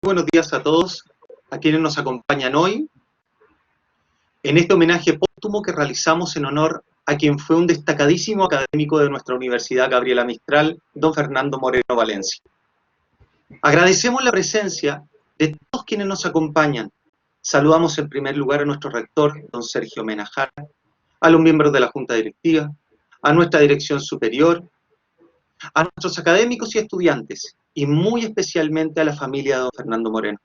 Buenos días a todos, a quienes nos acompañan hoy, en este homenaje póstumo que realizamos en honor a quien fue un destacadísimo académico de nuestra Universidad Gabriela Mistral, don Fernando Moreno Valencia. Agradecemos la presencia de todos quienes nos acompañan. Saludamos en primer lugar a nuestro rector, don Sergio Mena Jara, a los miembros de la Junta Directiva, a nuestra dirección superior, a nuestros académicos y estudiantes, y muy especialmente a la familia de don Fernando Moreno.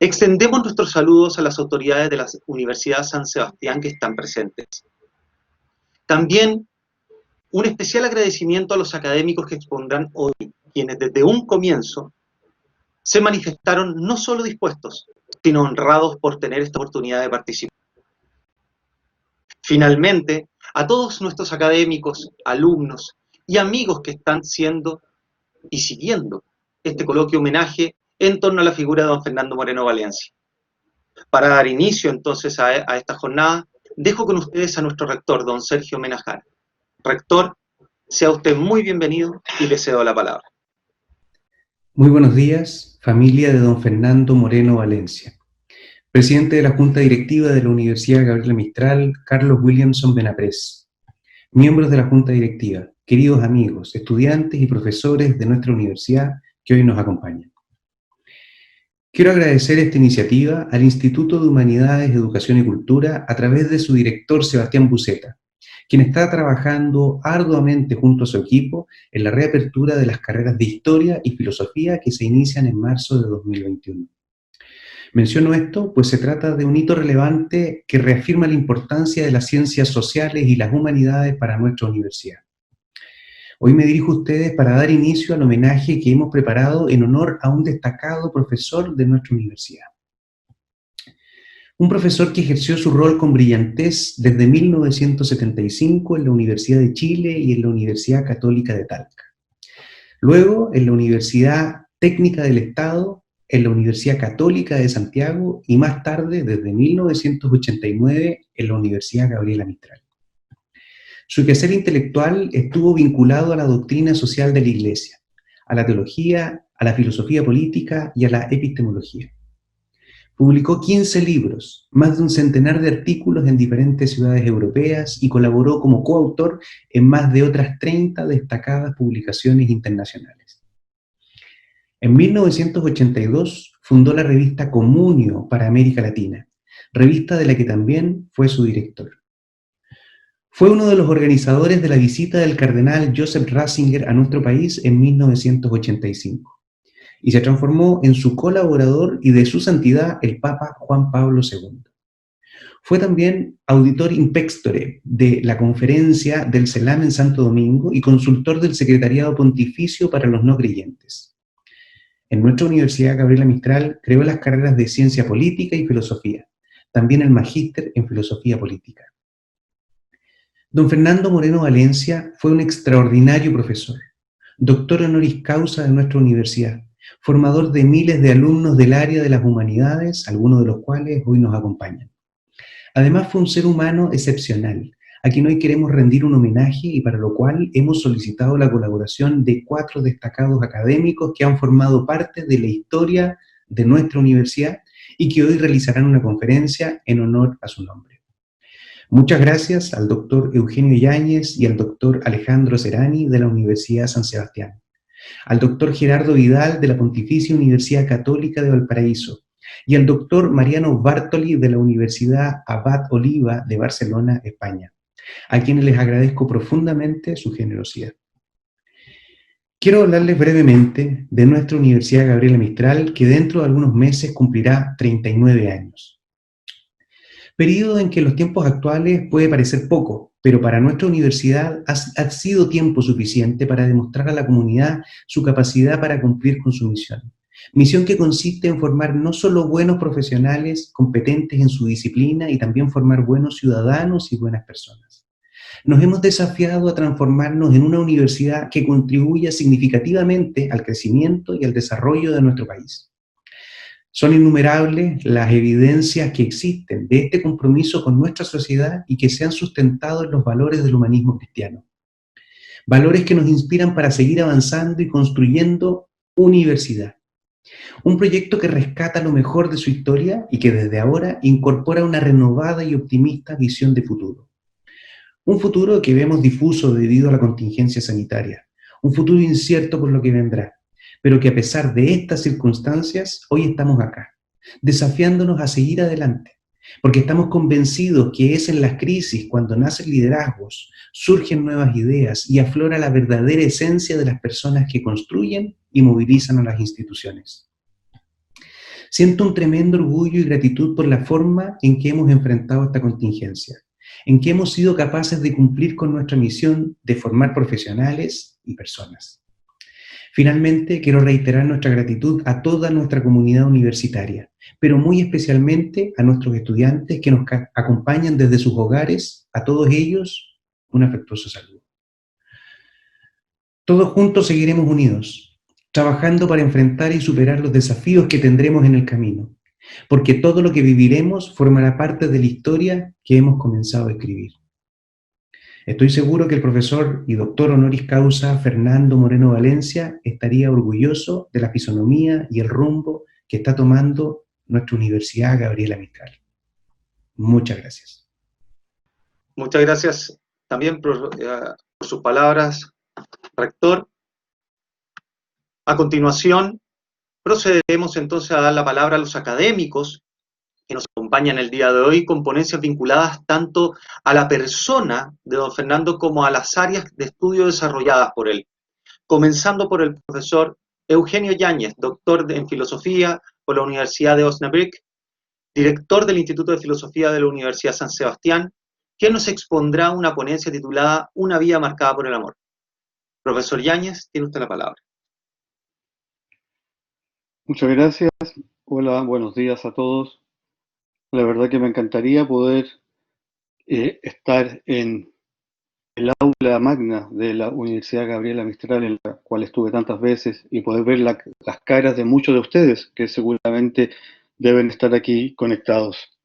Extendemos nuestros saludos a las autoridades de la Universidad San Sebastián que están presentes. También un especial agradecimiento a los académicos que expondrán hoy, quienes desde un comienzo se manifestaron no solo dispuestos, sino honrados por tener esta oportunidad de participar. Finalmente, a todos nuestros académicos, alumnos y amigos que están siendo y siguiendo este coloquio homenaje en torno a la figura de don Fernando Moreno Valencia. Para dar inicio entonces a esta jornada, dejo con ustedes a nuestro rector, don Sergio Mena Jara. Rector, sea usted muy bienvenido y le cedo la palabra. Muy buenos días, familia de don Fernando Moreno Valencia. Presidente de la Junta Directiva de la Universidad Gabriela Mistral, Carlos Williamson Benaprés. Miembros de la Junta Directiva, queridos amigos, estudiantes y profesores de nuestra universidad que hoy nos acompañan. Quiero agradecer esta iniciativa al Instituto de Humanidades, Educación y Cultura a través de su director Sebastián Buceta, quien está trabajando arduamente junto a su equipo en la reapertura de las carreras de Historia y Filosofía que se inician en marzo de 2021. Menciono esto pues se trata de un hito relevante que reafirma la importancia de las ciencias sociales y las humanidades para nuestra universidad. Hoy me dirijo a ustedes para dar inicio al homenaje que hemos preparado en honor a un destacado profesor de nuestra universidad. Un profesor que ejerció su rol con brillantez desde 1975 en la Universidad de Chile y en la Universidad Católica de Talca. Luego en la Universidad Técnica del Estado, en la Universidad Católica de Santiago y más tarde, desde 1989, en la Universidad Gabriela Mistral. Su quehacer intelectual estuvo vinculado a la doctrina social de la Iglesia, a la teología, a la filosofía política y a la epistemología. Publicó 15 libros, más de un centenar de artículos en diferentes ciudades europeas y colaboró como coautor en más de otras 30 destacadas publicaciones internacionales. En 1982 fundó la revista Comunio para América Latina, revista de la que también fue su director. Fue uno de los organizadores de la visita del cardenal Joseph Ratzinger a nuestro país en 1985 y se transformó en su colaborador y de su santidad el Papa Juan Pablo II. Fue también auditor in pextore de la conferencia del CELAM en Santo Domingo y consultor del Secretariado Pontificio para los No Creyentes. En nuestra Universidad Gabriela Mistral creó las carreras de Ciencia Política y Filosofía, también el Magíster en Filosofía Política. Don Fernando Moreno Valencia fue un extraordinario profesor, doctor honoris causa de nuestra universidad, formador de miles de alumnos del área de las humanidades, algunos de los cuales hoy nos acompañan. Además fue un ser humano excepcional, a quien hoy queremos rendir un homenaje y para lo cual hemos solicitado la colaboración de 4 destacados académicos que han formado parte de la historia de nuestra universidad y que hoy realizarán una conferencia en honor a su nombre. Muchas gracias al doctor Eugenio Yáñez y al doctor Alejandro Serani de la Universidad San Sebastián, al doctor Gerardo Vidal de la Pontificia Universidad Católica de Valparaíso y al doctor Mariano Bartoli de la Universidad Abad Oliva de Barcelona, España, a quienes les agradezco profundamente su generosidad. Quiero hablarles brevemente de nuestra Universidad Gabriela Mistral, que dentro de algunos meses cumplirá 39 años. Periodo en que en los tiempos actuales puede parecer poco, pero para nuestra universidad ha sido tiempo suficiente para demostrar a la comunidad su capacidad para cumplir con su misión. Misión que consiste en formar no solo buenos profesionales competentes en su disciplina y también formar buenos ciudadanos y buenas personas. Nos hemos desafiado a transformarnos en una universidad que contribuya significativamente al crecimiento y al desarrollo de nuestro país. Son innumerables las evidencias que existen de este compromiso con nuestra sociedad y que se han sustentado en los valores del humanismo cristiano. Valores que nos inspiran para seguir avanzando y construyendo universidad. Un proyecto que rescata lo mejor de su historia y que desde ahora incorpora una renovada y optimista visión de futuro. Un futuro que vemos difuso debido a la contingencia sanitaria. Un futuro incierto por lo que vendrá, pero que a pesar de estas circunstancias, hoy estamos acá, desafiándonos a seguir adelante, porque estamos convencidos que es en las crisis cuando nacen liderazgos, surgen nuevas ideas y aflora la verdadera esencia de las personas que construyen y movilizan a las instituciones. Siento un tremendo orgullo y gratitud por la forma en que hemos enfrentado esta contingencia, en que hemos sido capaces de cumplir con nuestra misión de formar profesionales y personas. Finalmente, quiero reiterar nuestra gratitud a toda nuestra comunidad universitaria, pero muy especialmente a nuestros estudiantes que nos acompañan desde sus hogares, a todos ellos, un afectuoso saludo. Todos juntos seguiremos unidos, trabajando para enfrentar y superar los desafíos que tendremos en el camino, porque todo lo que viviremos formará parte de la historia que hemos comenzado a escribir. Estoy seguro que el profesor y doctor honoris causa Fernando Moreno Valencia estaría orgulloso de la fisonomía y el rumbo que está tomando nuestra Universidad Gabriela Mistral. Muchas gracias. Muchas gracias también por sus palabras, rector. A continuación, procederemos entonces a dar la palabra a los académicos que nos acompañan el día de hoy con ponencias vinculadas tanto a la persona de don Fernando como a las áreas de estudio desarrolladas por él. Comenzando por el profesor Eugenio Yáñez, doctor en filosofía por la Universidad de Osnabrück, director del Instituto de Filosofía de la Universidad San Sebastián, que nos expondrá una ponencia titulada Una vida marcada por el amor. Profesor Yáñez, tiene usted la palabra. Muchas gracias. Hola, buenos días a todos. La verdad que me encantaría poder estar en el aula magna de la Universidad Gabriela Mistral, en la cual estuve tantas veces, y poder ver las caras de muchos de ustedes que seguramente deben estar aquí conectados.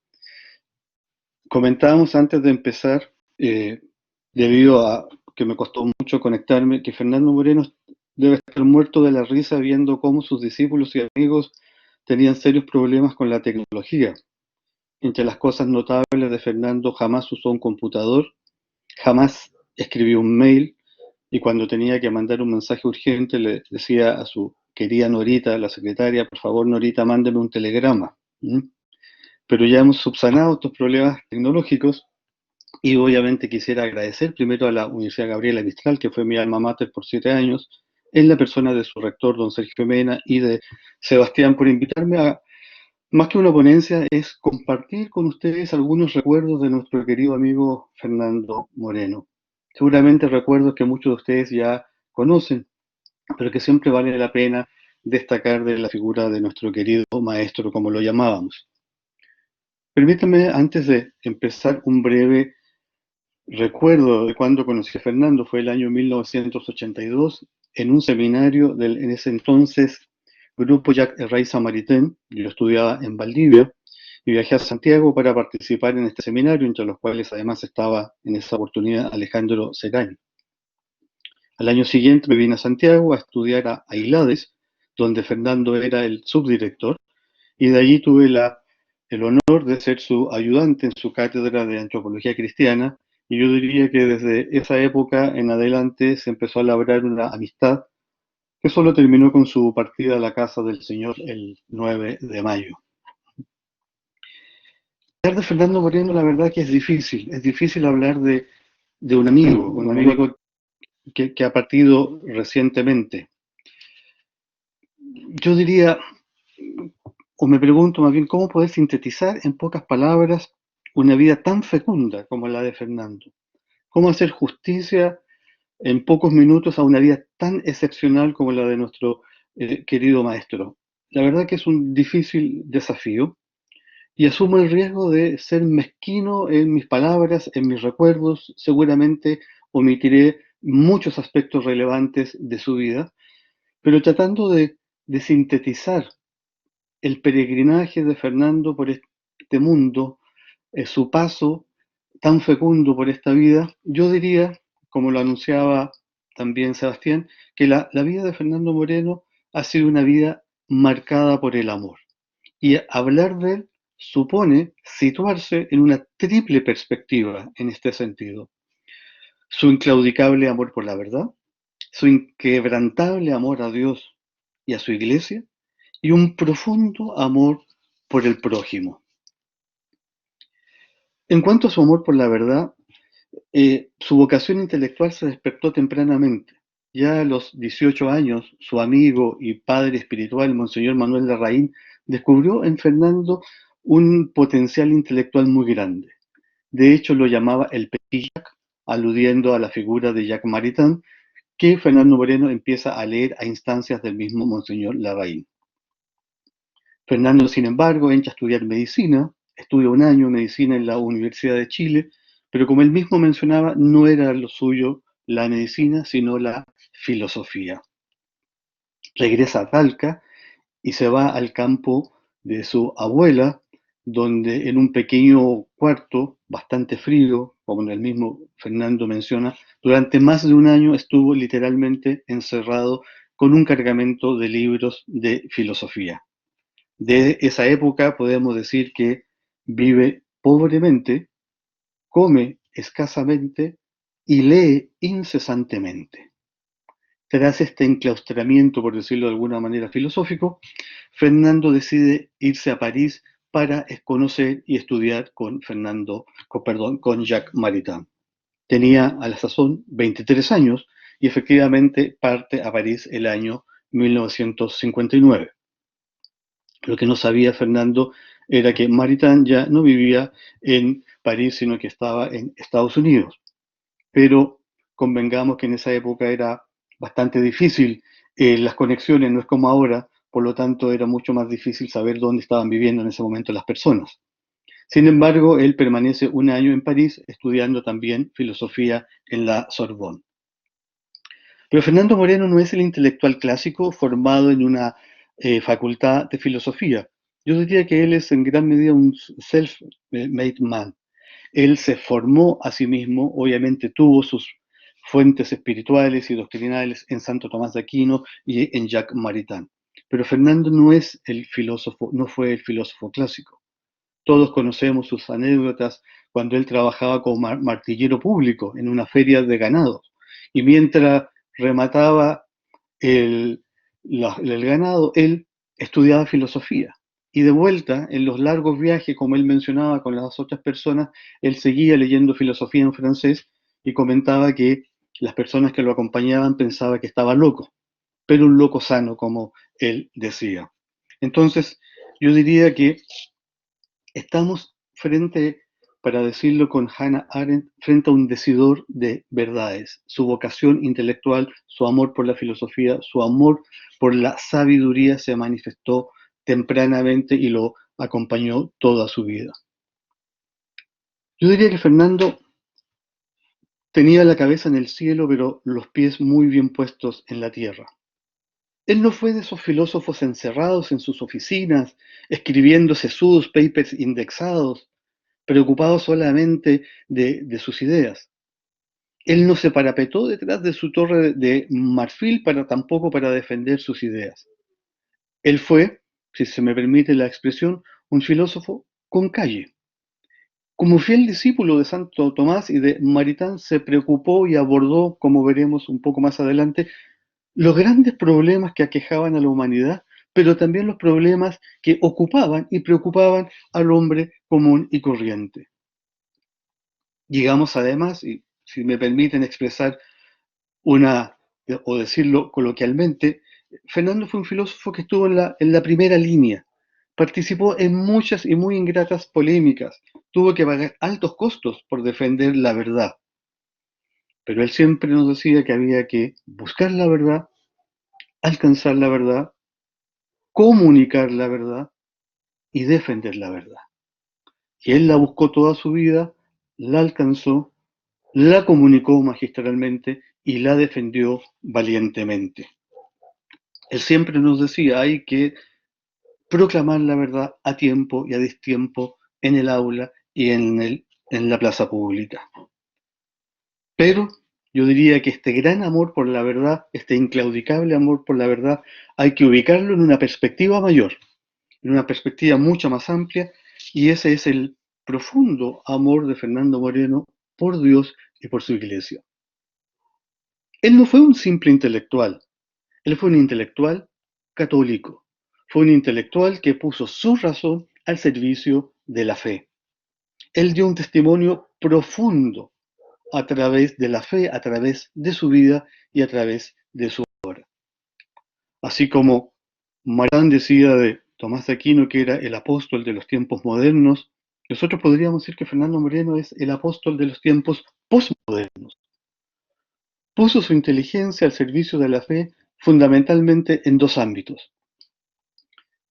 Comentábamos antes de empezar, debido a que me costó mucho conectarme, que Fernando Moreno debe estar muerto de la risa viendo cómo sus discípulos y amigos tenían serios problemas con la tecnología. Entre las cosas notables de Fernando, jamás usó un computador, jamás escribió un mail, y cuando tenía que mandar un mensaje urgente le decía a su querida Norita, la secretaria, por favor Norita, mándeme un telegrama. Pero ya hemos subsanado estos problemas tecnológicos y obviamente quisiera agradecer primero a la Universidad Gabriela Mistral, que fue mi alma mater por 7 años, en la persona de su rector, don Sergio Mena, y de Sebastián, por invitarme a, más que una ponencia, es compartir con ustedes algunos recuerdos de nuestro querido amigo Fernando Moreno. Seguramente recuerdos que muchos de ustedes ya conocen, pero que siempre vale la pena destacar de la figura de nuestro querido maestro, como lo llamábamos. Permítanme, antes de empezar, un breve recuerdo de cuando conocí a Fernando. Fue el año 1982, en un seminario del en ese entonces Grupo Jacques Herrey Samaritain. Yo estudiaba en Valdivia y viajé a Santiago para participar en este seminario, entre los cuales además estaba en esa oportunidad Alejandro Serain. Al año siguiente me vine a Santiago a estudiar a Ailades, donde Fernando era el subdirector, y de allí tuve el honor de ser su ayudante en su cátedra de Antropología Cristiana, y yo diría que desde esa época en adelante se empezó a labrar una amistad que solo terminó con su partida a la casa del Señor el 9 de mayo. Hablar de Fernando Moreno, la verdad que es difícil hablar de un amigo que ha partido recientemente. Yo diría, o me pregunto más bien, ¿cómo poder sintetizar en pocas palabras una vida tan fecunda como la de Fernando? ¿Cómo hacer justicia en pocos minutos a una vida tan excepcional como la de nuestro querido maestro? La verdad que es un difícil desafío y asumo el riesgo de ser mezquino en mis palabras, en mis recuerdos. Seguramente omitiré muchos aspectos relevantes de su vida, pero tratando de sintetizar el peregrinaje de Fernando por este mundo, su paso tan fecundo por esta vida, yo diría, como lo anunciaba también Sebastián, que la vida de Fernando Moreno ha sido una vida marcada por el amor. Y hablar de él supone situarse en una triple perspectiva en este sentido. Su inclaudicable amor por la verdad, su inquebrantable amor a Dios y a su iglesia, y un profundo amor por el prójimo. En cuanto a su amor por la verdad, su vocación intelectual se despertó tempranamente. Ya a los 18 años, su amigo y padre espiritual, Monseñor Manuel Larraín, descubrió en Fernando un potencial intelectual muy grande. De hecho, lo llamaba el Petit Jacques, aludiendo a la figura de Jacques Maritain, que Fernando Moreno empieza a leer a instancias del mismo Monseñor Larraín. Fernando, sin embargo, entra a estudiar medicina, estudia un año medicina en la Universidad de Chile, pero como él mismo mencionaba, no era lo suyo la medicina, sino la filosofía. Regresa a Talca y se va al campo de su abuela, donde en un pequeño cuarto, bastante frío, como el mismo Fernando menciona, durante más de un año estuvo literalmente encerrado con un cargamento de libros de filosofía. De esa época podemos decir que vive pobremente, come escasamente y lee incesantemente. Tras este enclaustramiento, por decirlo de alguna manera filosófico, Fernando decide irse a París para conocer y estudiar con Jacques Maritain. Tenía a la sazón 23 años y efectivamente parte a París el año 1959. Lo que no sabía Fernando era que Maritain ya no vivía en París, sino que estaba en Estados Unidos. Pero convengamos que en esa época era bastante difícil, las conexiones no es como ahora, por lo tanto era mucho más difícil saber dónde estaban viviendo en ese momento las personas. Sin embargo, él permanece un año en París estudiando también filosofía en la Sorbonne. Pero Fernando Moreno no es el intelectual clásico formado en una facultad de filosofía. Yo diría que él es en gran medida un self-made man. Él se formó a sí mismo, obviamente tuvo sus fuentes espirituales y doctrinales en Santo Tomás de Aquino y en Jacques Maritain. Pero Fernando no es el filósofo, no fue el filósofo clásico. Todos conocemos sus anécdotas cuando él trabajaba como martillero público en una feria de ganados. Y mientras remataba el ganado, él estudiaba filosofía. Y de vuelta, en los largos viajes, como él mencionaba con las otras personas, él seguía leyendo filosofía en francés y comentaba que las personas que lo acompañaban pensaban que estaba loco, pero un loco sano, como él decía. Entonces, yo diría que estamos frente, para decirlo con Hannah Arendt, frente a un decidor de verdades. Su vocación intelectual, su amor por la filosofía, su amor por la sabiduría se manifestó tempranamente y lo acompañó toda su vida. Yo diría que Fernando tenía la cabeza en el cielo, pero los pies muy bien puestos en la tierra. Él no fue de esos filósofos encerrados en sus oficinas, escribiendo sesudos papers indexados, preocupado solamente de sus ideas. Él no se parapetó detrás de su torre de marfil tampoco para defender sus ideas. Él fue, si se me permite la expresión, un filósofo con calle. Como fiel discípulo de Santo Tomás y de Maritain, se preocupó y abordó, como veremos un poco más adelante, los grandes problemas que aquejaban a la humanidad, pero también los problemas que ocupaban y preocupaban al hombre común y corriente. Llegamos además, y si me permiten expresar o decirlo coloquialmente, Fernando fue un filósofo que estuvo en la primera línea, participó en muchas y muy ingratas polémicas, tuvo que pagar altos costos por defender la verdad. Pero él siempre nos decía que había que buscar la verdad, alcanzar la verdad, comunicar la verdad y defender la verdad. Y él la buscó toda su vida, la alcanzó, la comunicó magistralmente y la defendió valientemente. Él siempre nos decía, hay que proclamar la verdad a tiempo y a destiempo en el aula y en la plaza pública. Pero yo diría que este gran amor por la verdad, este inclaudicable amor por la verdad, hay que ubicarlo en una perspectiva mayor, en una perspectiva mucho más amplia, y ese es el profundo amor de Fernando Moreno por Dios y por su iglesia. Él no fue un simple intelectual, él fue un intelectual católico, fue un intelectual que puso su razón al servicio de la fe. Él dio un testimonio profundo a través de la fe, a través de su vida y a través de su obra. Así como Marán decía de Tomás de Aquino que era el apóstol de los tiempos modernos, nosotros podríamos decir que Fernando Moreno es el apóstol de los tiempos postmodernos. Puso su inteligencia al servicio de la fe fundamentalmente en dos ámbitos.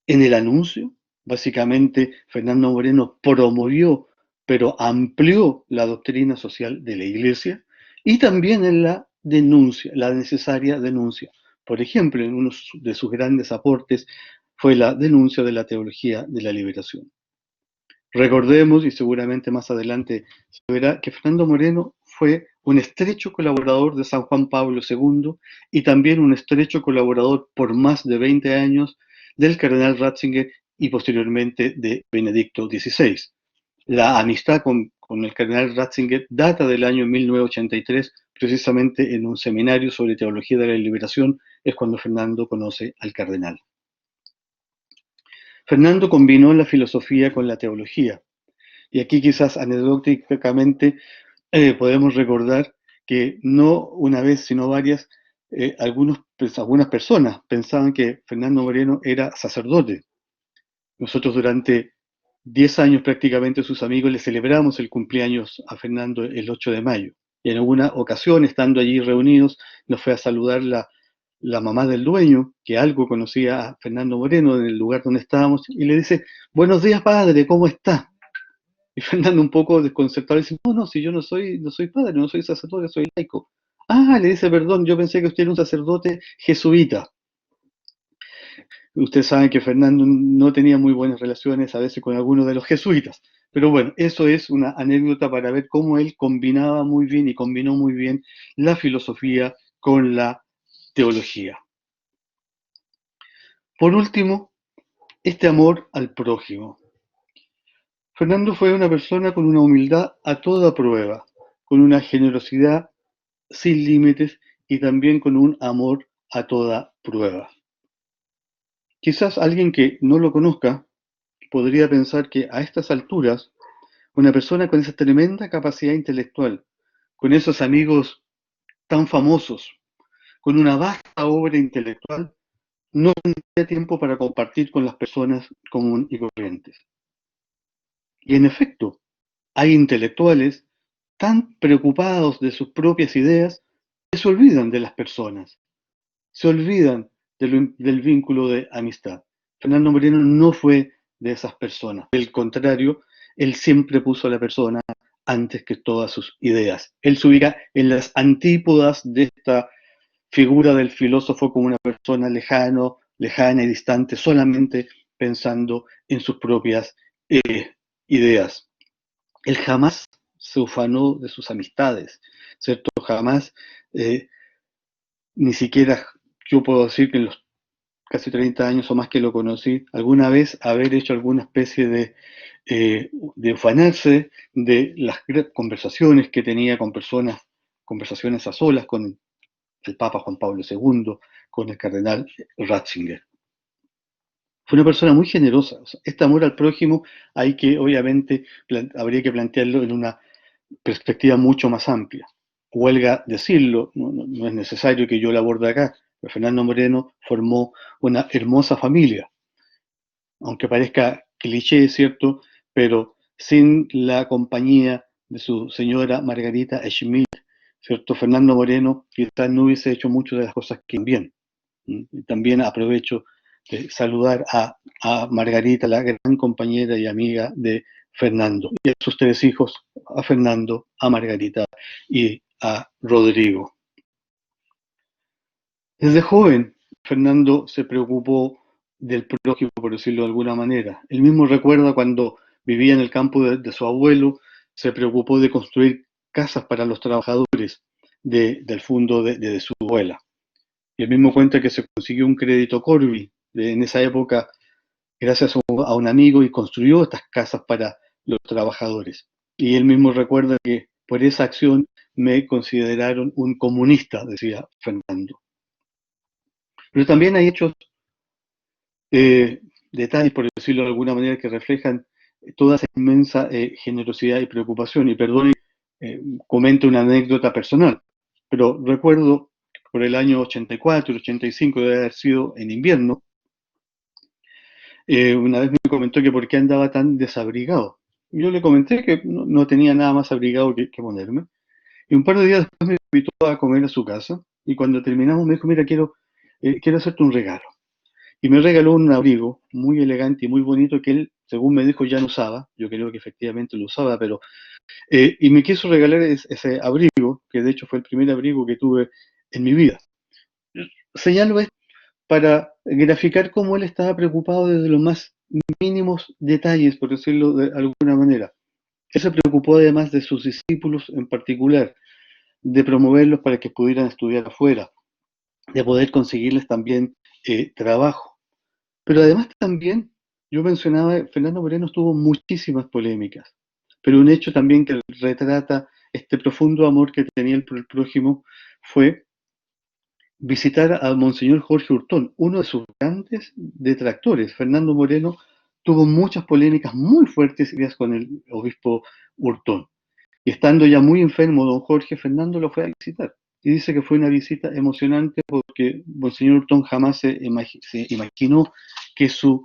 En el anuncio, básicamente Fernando Moreno promovió, pero amplió la doctrina social de la Iglesia, y también en la denuncia, la necesaria denuncia. Por ejemplo, en uno de sus grandes aportes fue la denuncia de la teología de la liberación. Recordemos, y seguramente más adelante se verá, que Fernando Moreno fue un estrecho colaborador de San Juan Pablo II y también un estrecho colaborador por más de 20 años del cardenal Ratzinger y posteriormente de Benedicto XVI. La amistad con el cardenal Ratzinger data del año 1983, precisamente en un seminario sobre teología de la liberación, es cuando Fernando conoce al cardenal. Fernando combinó la filosofía con la teología. Y aquí quizás anecdóticamente podemos recordar que no una vez, sino varias, algunas personas pensaban que Fernando Moreno era sacerdote. Nosotros durante 10 años prácticamente sus amigos le celebramos el cumpleaños a Fernando el 8 de mayo. Y en alguna ocasión, estando allí reunidos, nos fue a saludar la mamá del dueño, que algo conocía a Fernando Moreno en el lugar donde estábamos, y le dice: buenos días, padre, ¿cómo está? Y Fernando, un poco desconcertado, dice: no, si yo no soy padre, no soy sacerdote, soy laico. Ah, le dice: perdón, yo pensé que usted era un sacerdote jesuita. Ustedes saben que Fernando no tenía muy buenas relaciones a veces con algunos de los jesuitas. Pero bueno, eso es una anécdota para ver cómo él combinaba muy bien y combinó muy bien la filosofía con la teología. Por último, este amor al prójimo. Fernando fue una persona con una humildad a toda prueba, con una generosidad sin límites y también con un amor a toda prueba. Quizás alguien que no lo conozca podría pensar que a estas alturas una persona con esa tremenda capacidad intelectual, con esos amigos tan famosos, con una vasta obra intelectual, no tendría tiempo para compartir con las personas comunes y corrientes. Y en efecto, hay intelectuales tan preocupados de sus propias ideas que se olvidan de las personas, se olvidan del vínculo de amistad. Fernando Moreno no fue de esas personas. Al contrario, él siempre puso a la persona antes que todas sus ideas. Él se ubica en las antípodas de esta figura del filósofo como una persona lejana y distante, solamente pensando en sus propias ideas. Él jamás se ufanó de sus amistades, ¿cierto? Jamás, ni siquiera yo puedo decir que en los casi 30 años o más que lo conocí, alguna vez haber hecho alguna especie de ufanarse de las conversaciones que tenía con personas, conversaciones a solas con el Papa Juan Pablo II, con el cardenal Ratzinger. Fue una persona muy generosa. O sea, este amor al prójimo hay que, obviamente, habría que plantearlo en una perspectiva mucho más amplia. Huelga decirlo, no es necesario que yo lo aborde acá, pero Fernando Moreno formó una hermosa familia, aunque parezca cliché, ¿cierto? Pero sin la compañía de su señora Margarita Schmidt, ¿cierto? Fernando Moreno quizás no hubiese hecho muchas de las cosas que bien. También aprovecho de saludar a Margarita, la gran compañera y amiga de Fernando, y a sus 3 hijos, a Fernando, a Margarita y a Rodrigo. Desde joven, Fernando se preocupó del prójimo, por decirlo de alguna manera. Él mismo recuerda cuando vivía en el campo de su abuelo, se preocupó de construir casas para los trabajadores. del fondo de su abuela. Y él mismo cuenta que se consiguió un crédito Corby en esa época gracias a un amigo y construyó estas casas para los trabajadores. Y él mismo recuerda que por esa acción me consideraron un comunista, decía Fernando. Pero también hay hechos, detalles, por decirlo de alguna manera, que reflejan toda esa inmensa generosidad y preocupación. Y perdón, comento una anécdota personal, pero recuerdo por el año 84, 85, debe haber sido en invierno, una vez me comentó que por qué andaba tan desabrigado. Yo le comenté que no tenía nada más abrigado que ponerme. Y un par de días después me invitó a comer a su casa. Y cuando terminamos me dijo, mira, quiero hacerte un regalo. Y me regaló un abrigo muy elegante y muy bonito que él, según me dijo, ya no usaba. Yo creo que efectivamente lo usaba, pero... y me quiso regalar ese abrigo, que de hecho fue el primer abrigo que tuve en mi vida. Señalo esto para graficar cómo él estaba preocupado desde los más mínimos detalles, por decirlo de alguna manera. Él se preocupó además de sus discípulos en particular, de promoverlos para que pudieran estudiar afuera, de poder conseguirles también trabajo. Pero además también, yo mencionaba, Fernando Moreno tuvo muchísimas polémicas, pero un hecho también que retrata este profundo amor que tenía él por el prójimo fue visitar a Monseñor Jorge Hurtón, uno de sus grandes detractores. Fernando Moreno tuvo muchas polémicas muy fuertes con el obispo Hurtón. Y estando ya muy enfermo don Jorge, Fernando lo fue a visitar. Y dice que fue una visita emocionante porque Monseñor Hurtón jamás se imaginó que su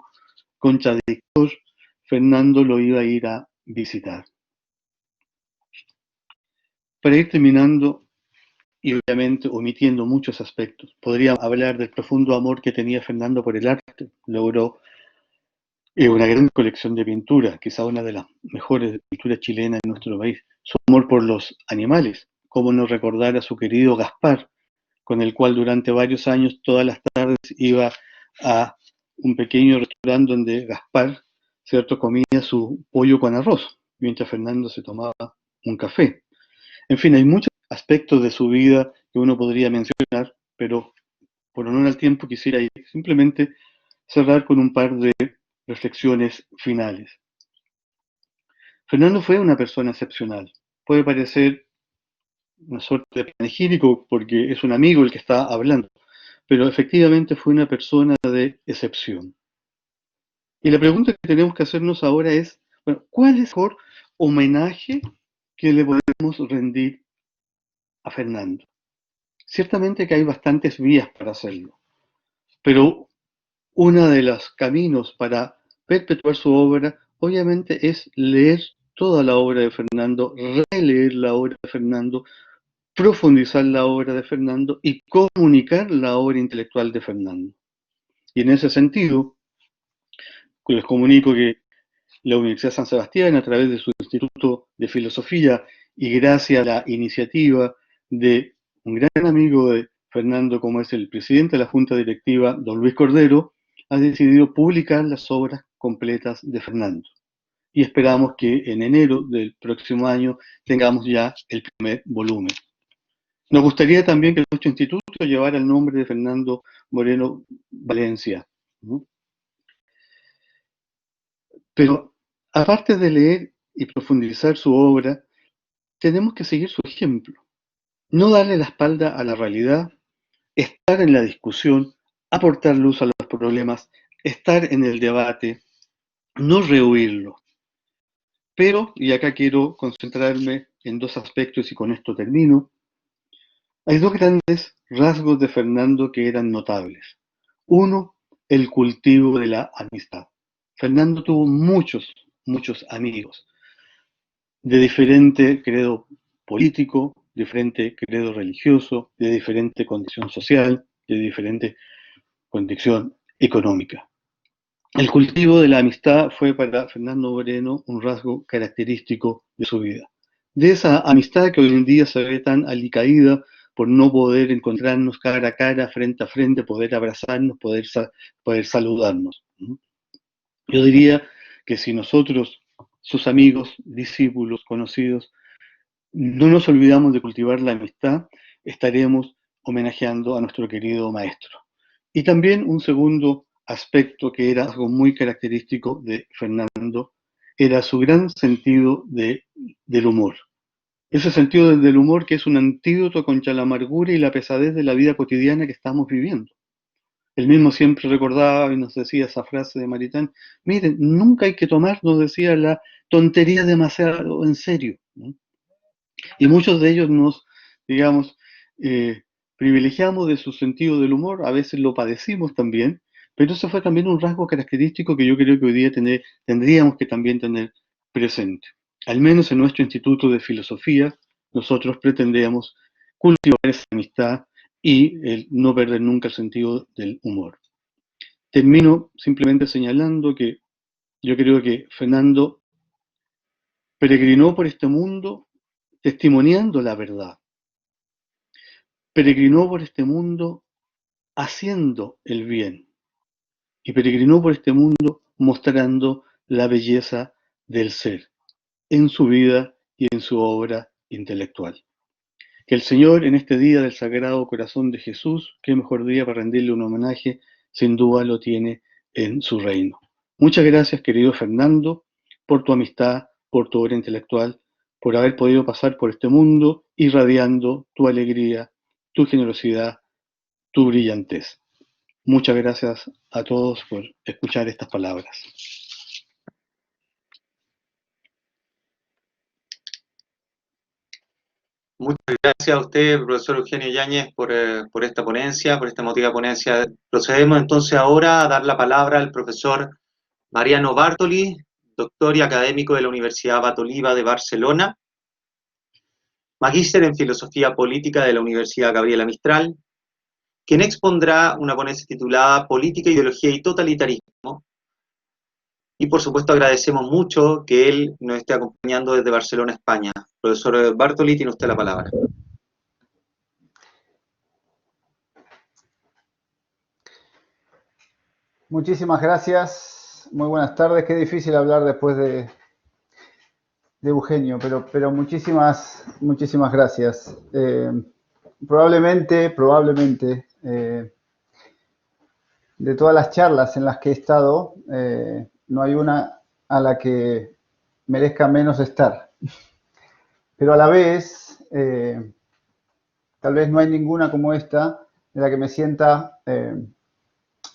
contradictor Fernando lo iba a ir a visitar. Para ir terminando, y obviamente omitiendo muchos aspectos, podría hablar del profundo amor que tenía Fernando por el arte. Logró una gran colección de pinturas, quizá una de las mejores pinturas chilenas en nuestro país. Su amor por los animales, cómo no recordar a su querido Gaspar, con el cual durante varios años todas las tardes iba a un pequeño restaurante donde Gaspar, cierto, comía su pollo con arroz, mientras Fernando se tomaba un café. En fin, hay muchos aspectos de su vida que uno podría mencionar, pero por honor al tiempo quisiera simplemente cerrar con un par de reflexiones finales. Fernando fue una persona excepcional. Puede parecer una suerte de panegírico porque es un amigo el que está hablando, pero efectivamente fue una persona de excepción. Y la pregunta que tenemos que hacernos ahora es, bueno, ¿cuál es el mejor homenaje que le podemos rendir a Fernando? Ciertamente que hay bastantes vías para hacerlo, pero uno de los caminos para perpetuar su obra, obviamente, es leer toda la obra de Fernando, releer la obra de Fernando, profundizar la obra de Fernando y comunicar la obra intelectual de Fernando. Y en ese sentido, les comunico que la Universidad San Sebastián, a través de su Instituto de Filosofía y gracias a la iniciativa de un gran amigo de Fernando, como es el presidente de la Junta Directiva, don Luis Cordero, ha decidido publicar las obras completas de Fernando. Y esperamos que en enero del próximo año tengamos ya el primer volumen. Nos gustaría también que nuestro instituto llevara el nombre de Fernando Moreno Valencia, ¿no? Pero aparte de leer y profundizar su obra, tenemos que seguir su ejemplo. No darle la espalda a la realidad, estar en la discusión, aportar luz a los problemas, estar en el debate, no rehuirlo. Pero, y acá quiero concentrarme en dos aspectos y con esto termino, hay dos grandes rasgos de Fernando que eran notables. Uno, el cultivo de la amistad. Fernando tuvo muchos amigos de diferente credo político, diferente credo religioso, de diferente condición social, de diferente condición económica. El cultivo de la amistad fue para Fernando Moreno un rasgo característico de su vida. De esa amistad que hoy en día se ve tan alicaída por no poder encontrarnos cara a cara, frente a frente, poder abrazarnos, poder saludarnos. Yo diría que si nosotros, sus amigos, discípulos, conocidos, no nos olvidamos de cultivar la amistad, estaremos homenajeando a nuestro querido maestro. Y también un segundo aspecto que era algo muy característico de Fernando, era su gran sentido del humor. Ese sentido del humor que es un antídoto contra la amargura y la pesadez de la vida cotidiana que estamos viviendo. Él mismo siempre recordaba y nos decía esa frase de Maritain: miren, nunca hay que tomar, nos decía, la tontería demasiado en serio, ¿no? Y muchos de ellos nos, digamos, privilegiamos de su sentido del humor, a veces lo padecimos también, pero eso fue también un rasgo característico que yo creo que hoy día tendríamos que también tener presente. Al menos en nuestro Instituto de Filosofía, nosotros pretendemos cultivar esa amistad y el no perder nunca el sentido del humor. Termino simplemente señalando que yo creo que Fernando peregrinó por este mundo testimoniando la verdad. Peregrinó por este mundo haciendo el bien. Y peregrinó por este mundo mostrando la belleza del ser en su vida y en su obra intelectual. Que el Señor, en este día del Sagrado Corazón de Jesús, qué mejor día para rendirle un homenaje, sin duda lo tiene en su reino. Muchas gracias, querido Fernando, por tu amistad, por tu obra intelectual, por haber podido pasar por este mundo irradiando tu alegría, tu generosidad, tu brillantez. Muchas gracias a todos por escuchar estas palabras. Muchas gracias a usted, profesor Eugenio Yáñez, por esta ponencia, por esta emotiva ponencia. Procedemos entonces ahora a dar la palabra al profesor Mariano Bartoli, doctor y académico de la Universidad Batoliva de Barcelona, magíster en Filosofía Política de la Universidad Gabriela Mistral, quien expondrá una ponencia titulada Política, Ideología y Totalitarismo. Y por supuesto agradecemos mucho que él nos esté acompañando desde Barcelona, España. Profesor Bartoli, tiene usted la palabra. Muchísimas gracias, muy buenas tardes. Qué difícil hablar después de Eugenio, pero muchísimas gracias. Probablemente, de todas las charlas en las que he estado, no hay una a la que merezca menos estar. Pero a la vez, tal vez no hay ninguna como esta de la que me sienta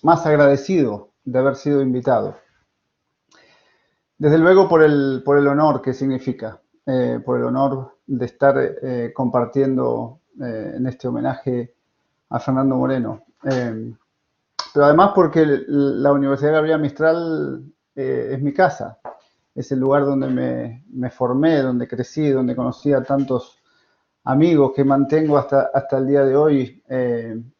más agradecido de haber sido invitado. Desde luego por el honor que significa, por el honor de estar compartiendo en este homenaje a Fernando Moreno. Pero además porque la Universidad Gabriela Mistral es mi casa, es el lugar donde me formé, donde crecí, donde conocí a tantos amigos que mantengo hasta el día de hoy,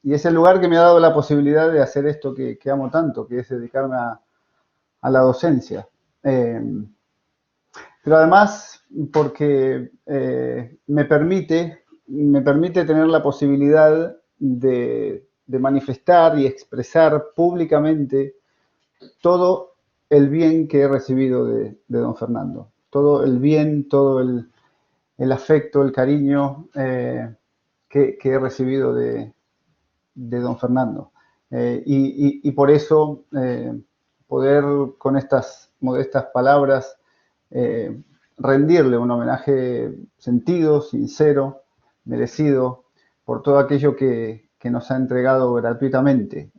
y es el lugar que me ha dado la posibilidad de hacer esto que amo tanto, que es dedicarme a la docencia. Pero además porque me permite tener la posibilidad de manifestar y expresar públicamente todo el bien que he recibido de don Fernando, todo el bien, todo el afecto, el cariño que he recibido de don Fernando. Y por eso poder con estas modestas palabras rendirle un homenaje sentido, sincero, merecido, por todo aquello que nos ha entregado gratuitamente,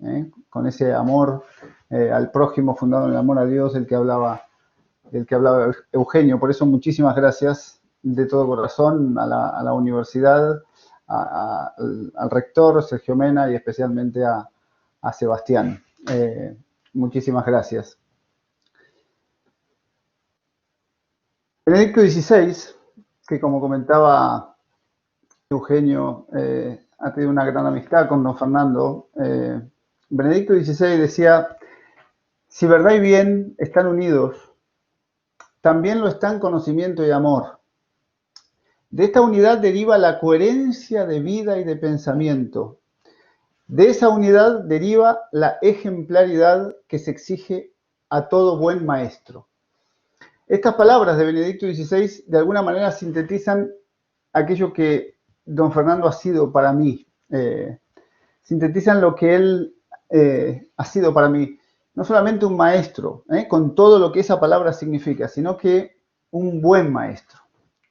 con ese amor al prójimo fundado en el amor a Dios del que hablaba Eugenio. Por eso muchísimas gracias de todo corazón a la universidad, al rector Sergio Mena y especialmente a Sebastián. Muchísimas gracias. Benedicto XVI, que como comentaba Eugenio, ha tenido una gran amistad con don Fernando. Benedicto XVI decía: si verdad y bien están unidos, también lo están conocimiento y amor. De esta unidad deriva la coherencia de vida y de pensamiento. De esa unidad deriva la ejemplaridad que se exige a todo buen maestro. Estas palabras de Benedicto XVI de alguna manera sintetizan aquello que don Fernando ha sido para mí. Sintetizan lo que él ha sido para mí. No solamente un maestro, con todo lo que esa palabra significa, sino que un buen maestro.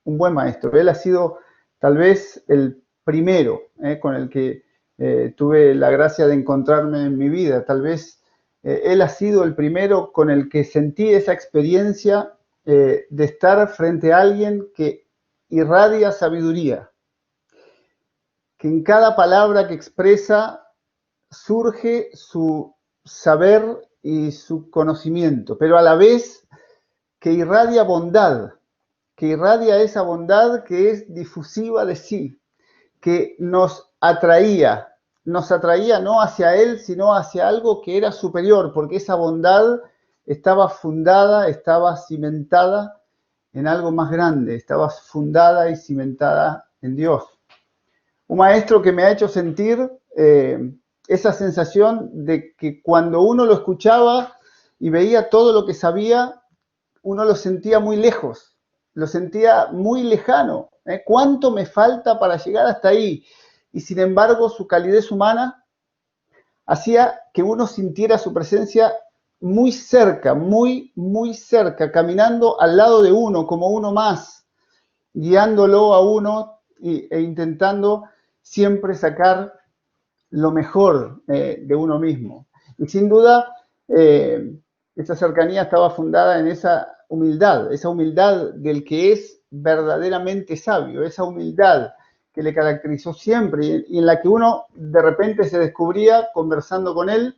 Un buen maestro. Él ha sido tal vez el primero con el que tuve la gracia de encontrarme en mi vida. Tal vez él ha sido el primero con el que sentí esa experiencia de estar frente a alguien que irradia sabiduría, que en cada palabra que expresa surge su saber y su conocimiento, pero a la vez que irradia bondad, que irradia esa bondad que es difusiva de sí, que nos atraía no hacia él, sino hacia algo que era superior, porque esa bondad estaba fundada, estaba cimentada en algo más grande, estaba fundada y cimentada en Dios. Un maestro que me ha hecho sentir esa sensación de que cuando uno lo escuchaba y veía todo lo que sabía, uno lo sentía muy lejos, lo sentía muy lejano. ¿Cuánto me falta para llegar hasta ahí? Y sin embargo, su calidez humana hacía que uno sintiera su presencia muy cerca, muy, muy cerca, caminando al lado de uno, como uno más, guiándolo a uno e intentando siempre sacar lo mejor de uno mismo. Y sin duda, esa cercanía estaba fundada en esa humildad del que es verdaderamente sabio, esa humildad que le caracterizó siempre y en la que uno de repente se descubría conversando con él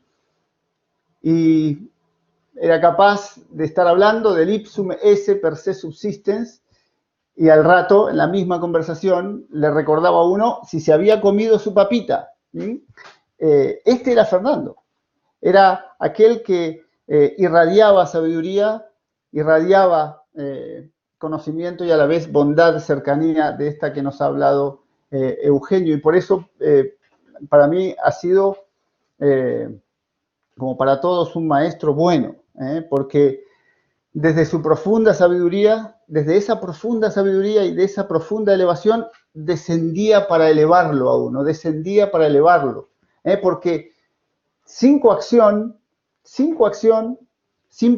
y era capaz de estar hablando del ipsum esse per se subsistens y al rato, en la misma conversación, le recordaba a uno si se había comido su papita. Este era Fernando, era aquel que irradiaba sabiduría, irradiaba conocimiento y a la vez bondad, cercanía de esta que nos ha hablado Eugenio. Y por eso para mí ha sido, como para todos, un maestro bueno, porque desde su profunda sabiduría, desde esa profunda sabiduría y de esa profunda elevación, descendía para elevarlo a uno, descendía para elevarlo. Porque sin coacción, sin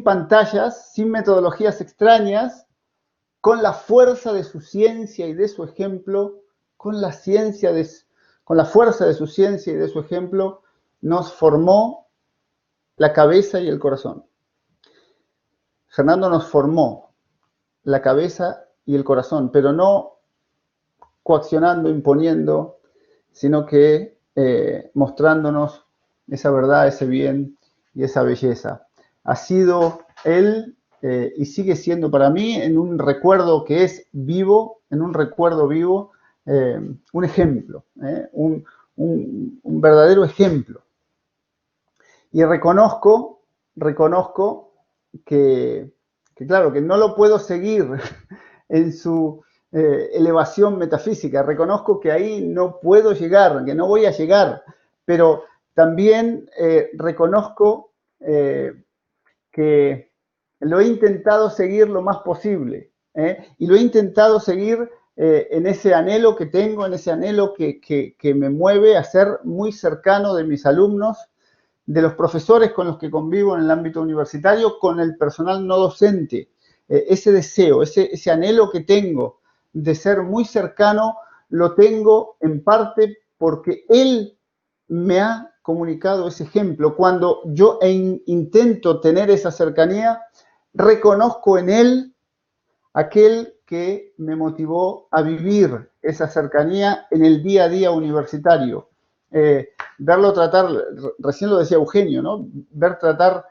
pantallas, sin metodologías extrañas, con la fuerza de su ciencia y de su ejemplo, con la fuerza de su ciencia y de su ejemplo, nos formó la cabeza y el corazón. Fernando nos formó la cabeza y el corazón, pero no coaccionando, imponiendo, sino que mostrándonos esa verdad, ese bien y esa belleza. Ha sido él y sigue siendo para mí, en un recuerdo que es vivo, un ejemplo, un verdadero ejemplo. Y reconozco que claro, que no lo puedo seguir en su elevación metafísica. Reconozco que ahí no puedo llegar, que no voy a llegar, pero también reconozco que lo he intentado seguir lo más posible, y lo he intentado seguir en ese anhelo que tengo, en ese anhelo que me mueve a ser muy cercano de mis alumnos, de los profesores con los que convivo en el ámbito universitario, con el personal no docente. Ese deseo, ese anhelo que tengo de ser muy cercano, lo tengo en parte porque él me ha comunicado ese ejemplo. Cuando yo intento tener esa cercanía, reconozco en él aquel que me motivó a vivir esa cercanía en el día a día universitario. Verlo tratar, recién lo decía Eugenio, ¿no? Ver tratar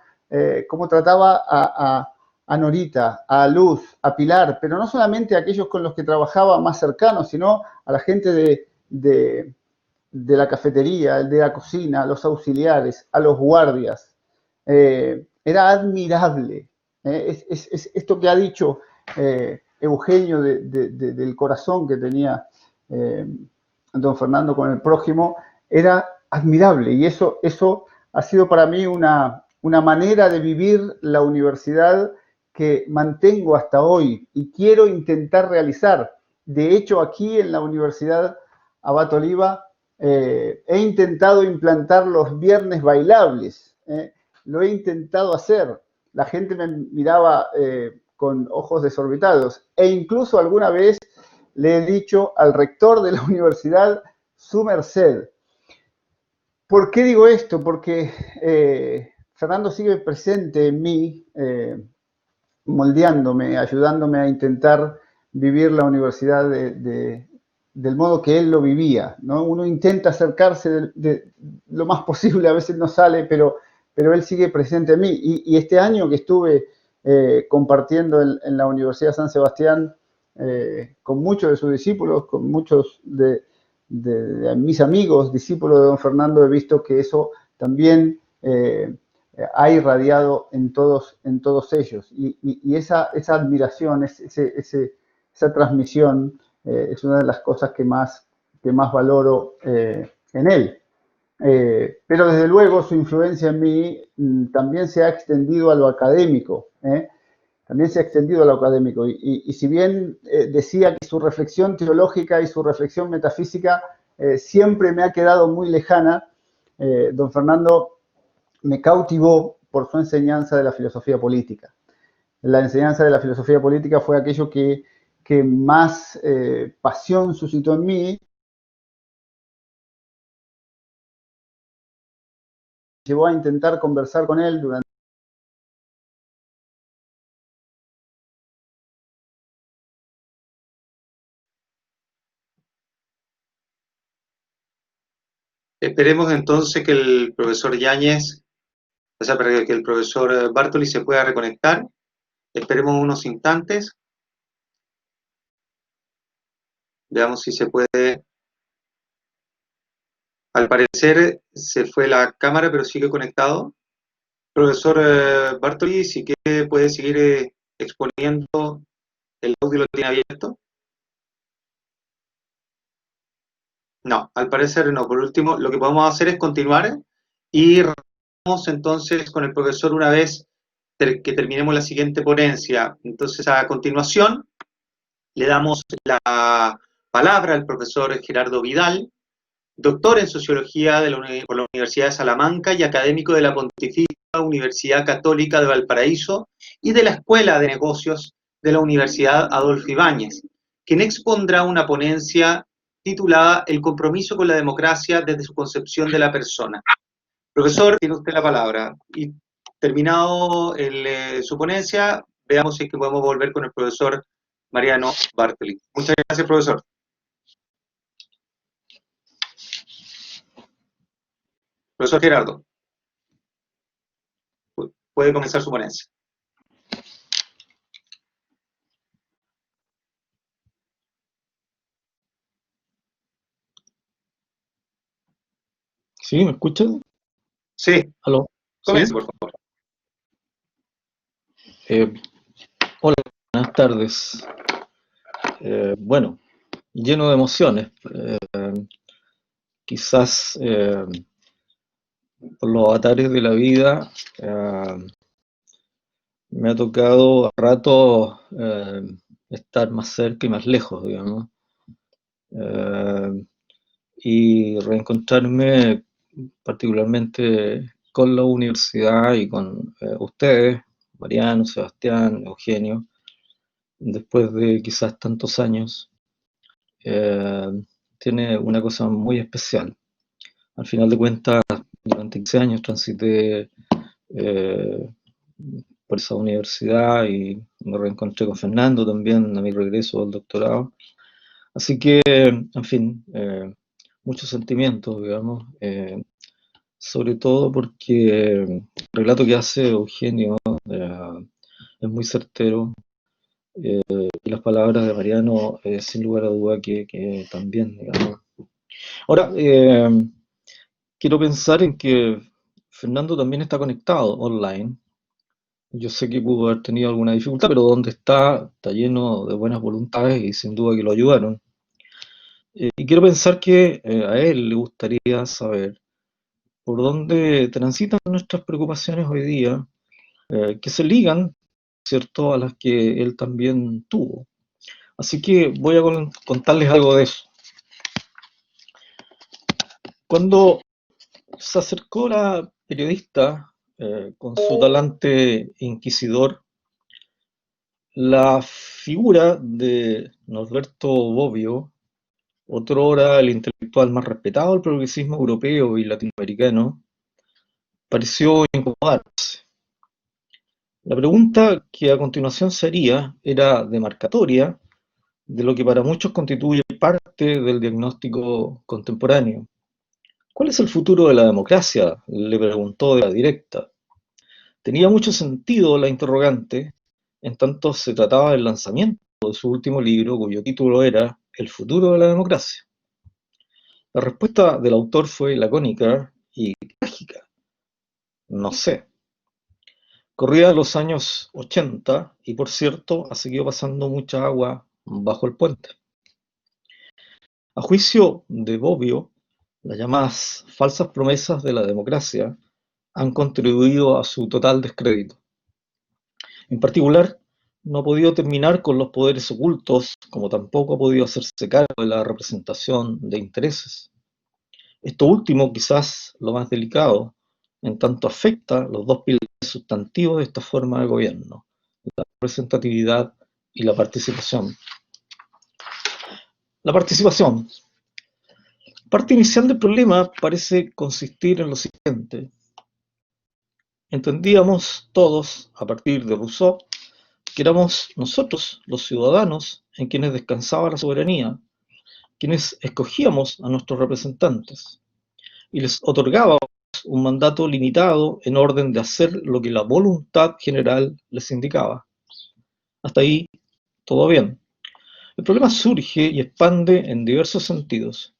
cómo trataba a Norita, a Luz, a Pilar, pero no solamente a aquellos con los que trabajaba más cercanos, sino a la gente de la cafetería, de la cocina, a los auxiliares, a los guardias. Era admirable. Es esto que ha dicho Eugenio del corazón que tenía don Fernando con el prójimo, era admirable, y eso ha sido para mí una manera de vivir la universidad que mantengo hasta hoy y quiero intentar realizar. De hecho, aquí en la universidad Abad Oliva, he intentado implantar los viernes bailables, lo he intentado hacer. La gente me miraba con ojos desorbitados, e incluso alguna vez le he dicho al rector de la universidad, su merced. ¿Por qué digo esto? Porque Fernando sigue presente en mí, moldeándome, ayudándome a intentar vivir la universidad del modo que él lo vivía, ¿no? Uno intenta acercarse de lo más posible, a veces no sale, pero él sigue presente en mí. Y este año que estuve compartiendo en la Universidad San Sebastián con muchos de sus discípulos, con muchos de mis amigos, discípulos de don Fernando, he visto que eso también ha irradiado en todos ellos. Y esa admiración, esa transmisión es una de las cosas que más valoro en él. Pero desde luego su influencia en mí también se ha extendido a lo académico. También se ha extendido a lo académico. Y si bien decía que su reflexión teológica y su reflexión metafísica siempre me ha quedado muy lejana, don Fernando me cautivó por su enseñanza de la filosofía política. La enseñanza de la filosofía política fue aquello que más pasión suscitó en mí. Llevó a intentar conversar con él durante... Esperemos entonces que el profesor Yáñez, o sea, para que el profesor Bartoli se pueda reconectar. Esperemos unos instantes. Veamos si se puede. Al parecer se fue la cámara, pero sigue conectado. Profesor Bartoli, si quiere puede seguir exponiendo. ¿El audio lo tiene abierto? No, al parecer no. Por último, lo que podemos hacer es continuar y vamos entonces con el profesor una vez que terminemos la siguiente ponencia. Entonces, a continuación, le damos la palabra al profesor Gerardo Vidal, doctor en Sociología por la Universidad de Salamanca y académico de la Pontificia Universidad Católica de Valparaíso y de la Escuela de Negocios de la Universidad Adolfo Ibáñez, quien expondrá una ponencia titulada El compromiso con la democracia desde su concepción de la persona. Profesor, tiene usted la palabra. Y terminado su ponencia, veamos si es que podemos volver con el profesor Mariano Bartoli. Muchas gracias, profesor. Profesor Gerardo, puede comenzar su ponencia. ¿Sí? ¿Me escuchan? Sí. ¿Aló? Comience, ¿Sí? por favor. Hola, buenas tardes. Bueno, lleno de emociones. Quizás por los avatares de la vida me ha tocado a ratos estar más cerca y más lejos, digamos. Y reencontrarme particularmente con la universidad y con ustedes, Mariano, Sebastián, Eugenio, después de quizás tantos años, tiene una cosa muy especial. Al final de cuentas, durante 15 años transité por esa universidad y me reencontré con Fernando también a mi regreso al doctorado. Así que, en fin, muchos sentimientos, digamos, sobre todo porque el relato que hace Eugenio es muy certero y las palabras de Mariano, sin lugar a duda, que también, digamos. Ahora, quiero pensar en que Fernando también está conectado online. Yo sé que pudo haber tenido alguna dificultad, pero donde está lleno de buenas voluntades y sin duda que lo ayudaron. Y quiero pensar que a él le gustaría saber por dónde transitan nuestras preocupaciones hoy día, que se ligan, ¿cierto?, a las que él también tuvo. Así que voy a contarles algo de eso. Cuando se acercó la periodista con su talante inquisidor, la figura de Norberto Bobbio, otrora el intelectual más respetado del progresismo europeo y latinoamericano, pareció incomodarse. La pregunta que a continuación se haría era demarcatoria de lo que para muchos constituye parte del diagnóstico contemporáneo. ¿Cuál es el futuro de la democracia?, le preguntó de la directa. Tenía mucho sentido la interrogante, en tanto se trataba del lanzamiento de su último libro, cuyo título era El futuro de la democracia. La respuesta del autor fue lacónica y trágica. No sé. Corría los años 80 y, por cierto, ha seguido pasando mucha agua bajo el puente. A juicio de Bobbio, las llamadas falsas promesas de la democracia han contribuido a su total descrédito. En particular, no ha podido terminar con los poderes ocultos, como tampoco ha podido hacerse cargo de la representación de intereses. Esto último quizás lo más delicado, en tanto afecta los dos pilares sustantivos de esta forma de gobierno, la representatividad y la participación. La participación. Parte inicial del problema parece consistir en lo siguiente. Entendíamos todos, a partir de Rousseau, que éramos nosotros, los ciudadanos, en quienes descansaba la soberanía, quienes escogíamos a nuestros representantes y les otorgábamos un mandato limitado en orden de hacer lo que la voluntad general les indicaba. Hasta ahí, todo bien. El problema surge y expande en diversos sentidos.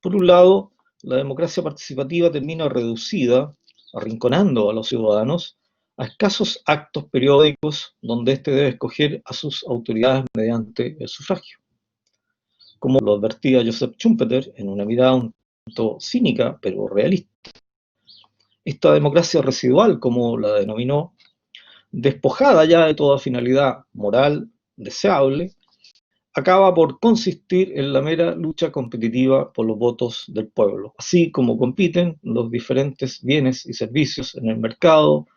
Por un lado, la democracia participativa termina reducida, arrinconando a los ciudadanos, a escasos actos periódicos donde éste debe escoger a sus autoridades mediante el sufragio. Como lo advertía Joseph Schumpeter en una mirada un tanto cínica pero realista. Esta democracia residual, como la denominó, despojada ya de toda finalidad moral deseable, acaba por consistir en la mera lucha competitiva por los votos del pueblo, así como compiten los diferentes bienes y servicios en el mercado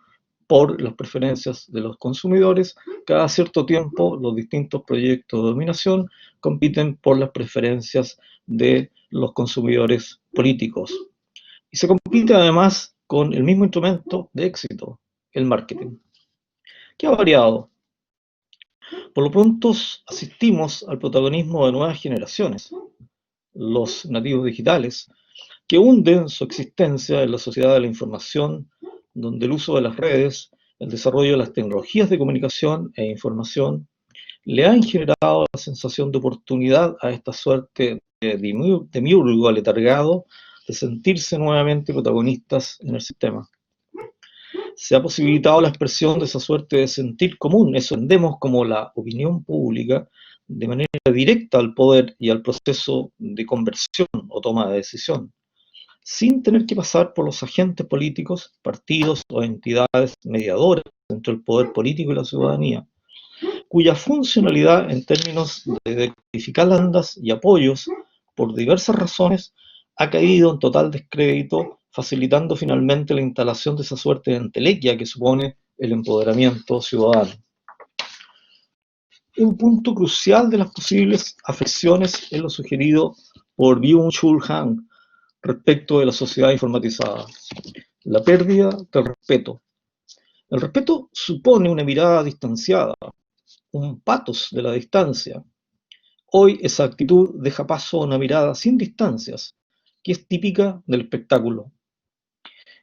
por las preferencias de los consumidores. Cada cierto tiempo los distintos proyectos de dominación compiten por las preferencias de los consumidores políticos. Y se compite además con el mismo instrumento de éxito, el marketing. ¿Qué ha variado? Por lo pronto asistimos al protagonismo de nuevas generaciones, los nativos digitales, que hunden su existencia en la sociedad de la información, donde el uso de las redes, el desarrollo de las tecnologías de comunicación e información, le han generado la sensación de oportunidad a esta suerte de demiurgo aletargado de sentirse nuevamente protagonistas en el sistema. Se ha posibilitado la expresión de esa suerte de sentir común, eso entendemos como la opinión pública, de manera directa al poder y al proceso de conversión o toma de decisión, sin tener que pasar por los agentes políticos, partidos o entidades mediadoras entre el poder político y la ciudadanía, cuya funcionalidad en términos de decodificar landas y apoyos, por diversas razones, ha caído en total descrédito, facilitando finalmente la instalación de esa suerte de entelequia que supone el empoderamiento ciudadano. Un punto crucial de las posibles afecciones es lo sugerido por Byung-Chul Han respecto de la sociedad informatizada, la pérdida del respeto. El respeto supone una mirada distanciada, un pathos de la distancia. Hoy esa actitud deja paso a una mirada sin distancias, que es típica del espectáculo.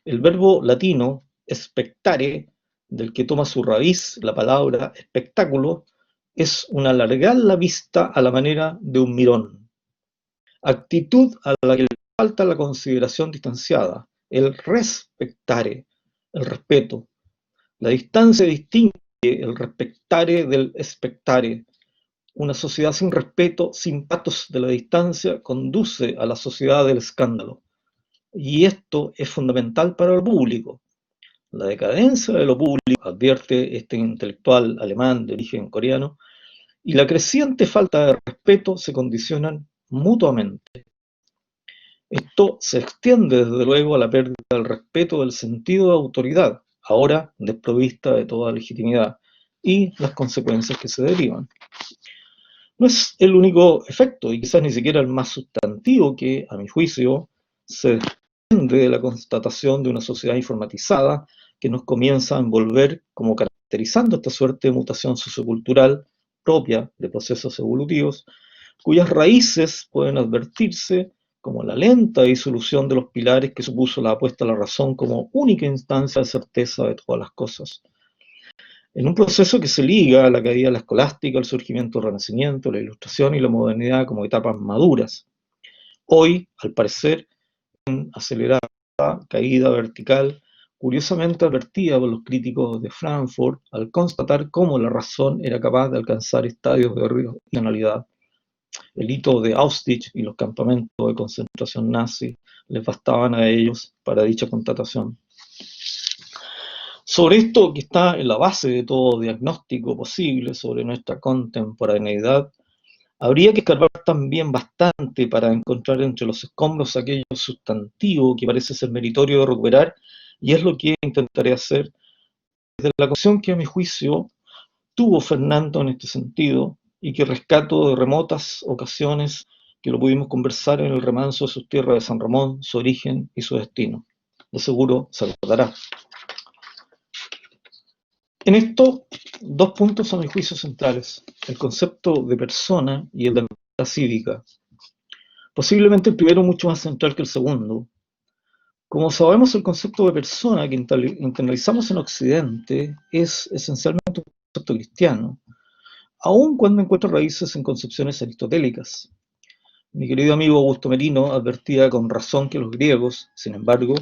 El verbo latino spectare, del que toma su raíz la palabra espectáculo, es un alargar la vista a la manera de un mirón. Actitud a la que le falta la consideración distanciada, el respectare, el respeto. La distancia distingue el respectare del spectare. Una sociedad sin respeto, sin patos de la distancia, conduce a la sociedad del escándalo. Y esto es fundamental para lo público. La decadencia de lo público, advierte este intelectual alemán de origen coreano, y la creciente falta de respeto se condicionan mutuamente. Esto se extiende desde luego a la pérdida del respeto del sentido de autoridad, ahora desprovista de toda legitimidad, y las consecuencias que se derivan. No es el único efecto, y quizás ni siquiera el más sustantivo, que, a mi juicio, se desprende de la constatación de una sociedad informatizada que nos comienza a envolver como caracterizando esta suerte de mutación sociocultural propia de procesos evolutivos, cuyas raíces pueden advertirse como la lenta disolución de los pilares que supuso la apuesta a la razón como única instancia de certeza de todas las cosas. En un proceso que se liga a la caída de la escolástica, el surgimiento del Renacimiento, la Ilustración y la modernidad como etapas maduras. Hoy, al parecer, en acelerada caída vertical, curiosamente advertida por los críticos de Frankfurt al constatar cómo la razón era capaz de alcanzar estadios de racionalidad. El hito de Auschwitz y los campamentos de concentración nazi les bastaban a ellos para dicha constatación. Sobre esto que está en la base de todo diagnóstico posible sobre nuestra contemporaneidad, habría que escarbar también bastante para encontrar entre los escombros aquello sustantivo que parece ser meritorio de recuperar, y es lo que intentaré hacer desde la conclusión que a mi juicio tuvo Fernando en este sentido, y que rescato de remotas ocasiones que lo pudimos conversar en el remanso de sus tierras de San Ramón, su origen y su destino. De seguro se acordará. En esto, dos puntos son, a mi juicio, centrales: el concepto de persona y el de la cívica. Posiblemente el primero mucho más central que el segundo. Como sabemos, el concepto de persona que internalizamos en Occidente es esencialmente un concepto cristiano, aun cuando encuentra raíces en concepciones aristotélicas. Mi querido amigo Augusto Merino advertía con razón que los griegos, sin embargo,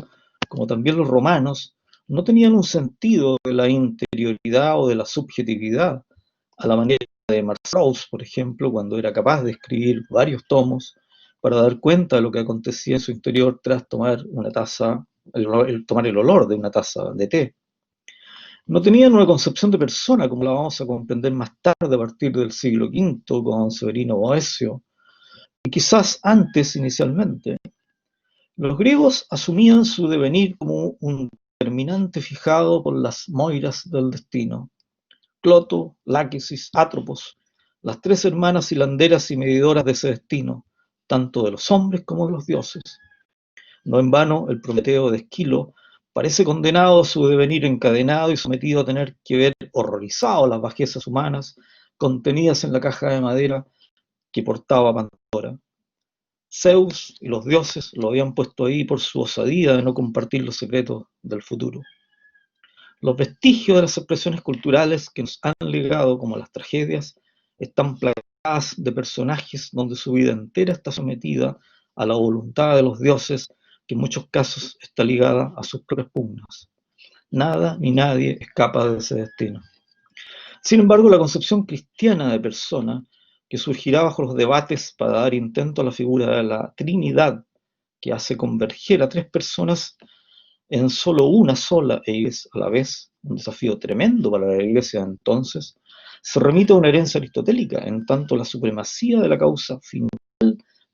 como también los romanos, no tenían un sentido de la interioridad o de la subjetividad, a la manera de Marcel, por ejemplo, cuando era capaz de escribir varios tomos para dar cuenta de lo que acontecía en su interior tras tomar una taza, tomar el olor de una taza de té. No tenían una concepción de persona como la vamos a comprender más tarde a partir del siglo V con Severino Boecio, y quizás antes inicialmente. Los griegos asumían su devenir como un determinante fijado por las moiras del destino. Cloto, Láquesis, Atropos, las tres hermanas hilanderas y medidoras de ese destino, tanto de los hombres como de los dioses. No en vano, el Prometeo de Esquilo parece condenado a su devenir encadenado y sometido a tener que ver horrorizado las bajezas humanas contenidas en la caja de madera que portaba Pandora. Zeus y los dioses lo habían puesto ahí por su osadía de no compartir los secretos del futuro. Los vestigios de las expresiones culturales que nos han legado, como las tragedias, están plagadas de personajes donde su vida entera está sometida a la voluntad de los dioses, que en muchos casos está ligada a sus propias pugnas. Nada ni nadie escapa de ese destino. Sin embargo, la concepción cristiana de persona, que surgirá bajo los debates para dar intento a la figura de la Trinidad, que hace converger a tres personas en solo una sola e iglesia a la vez, un desafío tremendo para la iglesia de entonces, se remite a una herencia aristotélica, en tanto la supremacía de la causa final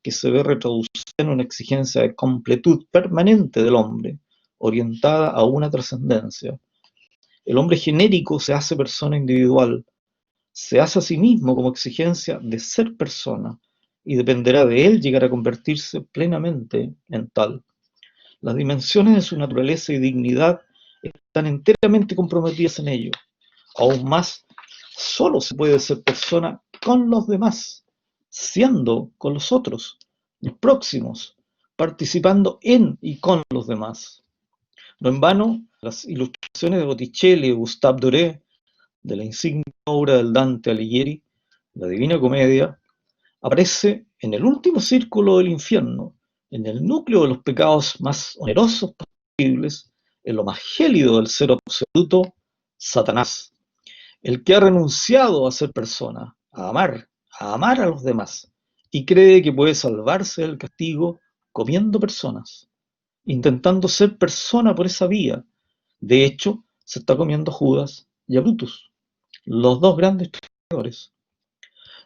que se ve retraducida en una exigencia de completud permanente del hombre, orientada a una trascendencia. El hombre genérico se hace persona individual, se hace a sí mismo como exigencia de ser persona, y dependerá de él llegar a convertirse plenamente en tal. Las dimensiones de su naturaleza y dignidad están enteramente comprometidas en ello. Aún más, solo se puede ser persona con los demás, siendo con los otros, los próximos, participando en y con los demás. No en vano, las ilustraciones de Botticelli y Gustave Doré, de la insignia obra del Dante Alighieri, la Divina Comedia, aparece en el último círculo del infierno, en el núcleo de los pecados más onerosos posibles, en lo más gélido del ser absoluto, Satanás, el que ha renunciado a ser persona, a amar a los demás, y cree que puede salvarse del castigo comiendo personas, intentando ser persona por esa vía. De hecho, se está comiendo a Judas y a Brutus, los dos grandes traidores.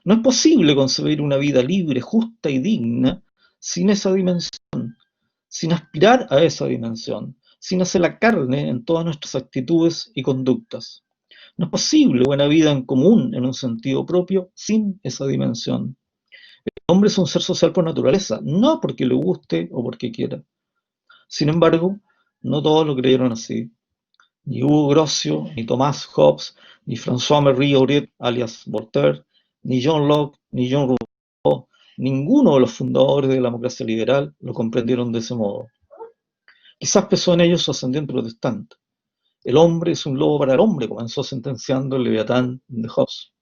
No es posible concebir una vida libre, justa y digna sin esa dimensión, sin aspirar a esa dimensión, sin hacer la carne en todas nuestras actitudes y conductas. No es posible buena vida en común en un sentido propio sin esa dimensión. El hombre es un ser social por naturaleza, no porque le guste o porque quiera. Sin embargo, no todos lo creyeron así. Ni Hugo Grocio, ni Thomas Hobbes, ni François-Marie Aurier, alias Voltaire, ni John Locke, ni John Rousseau, ninguno de los fundadores de la democracia liberal lo comprendieron de ese modo. Quizás pesó en ellos su ascendiente protestante. El hombre es un lobo para el hombre, comenzó sentenciando el Leviatán de Hobbes.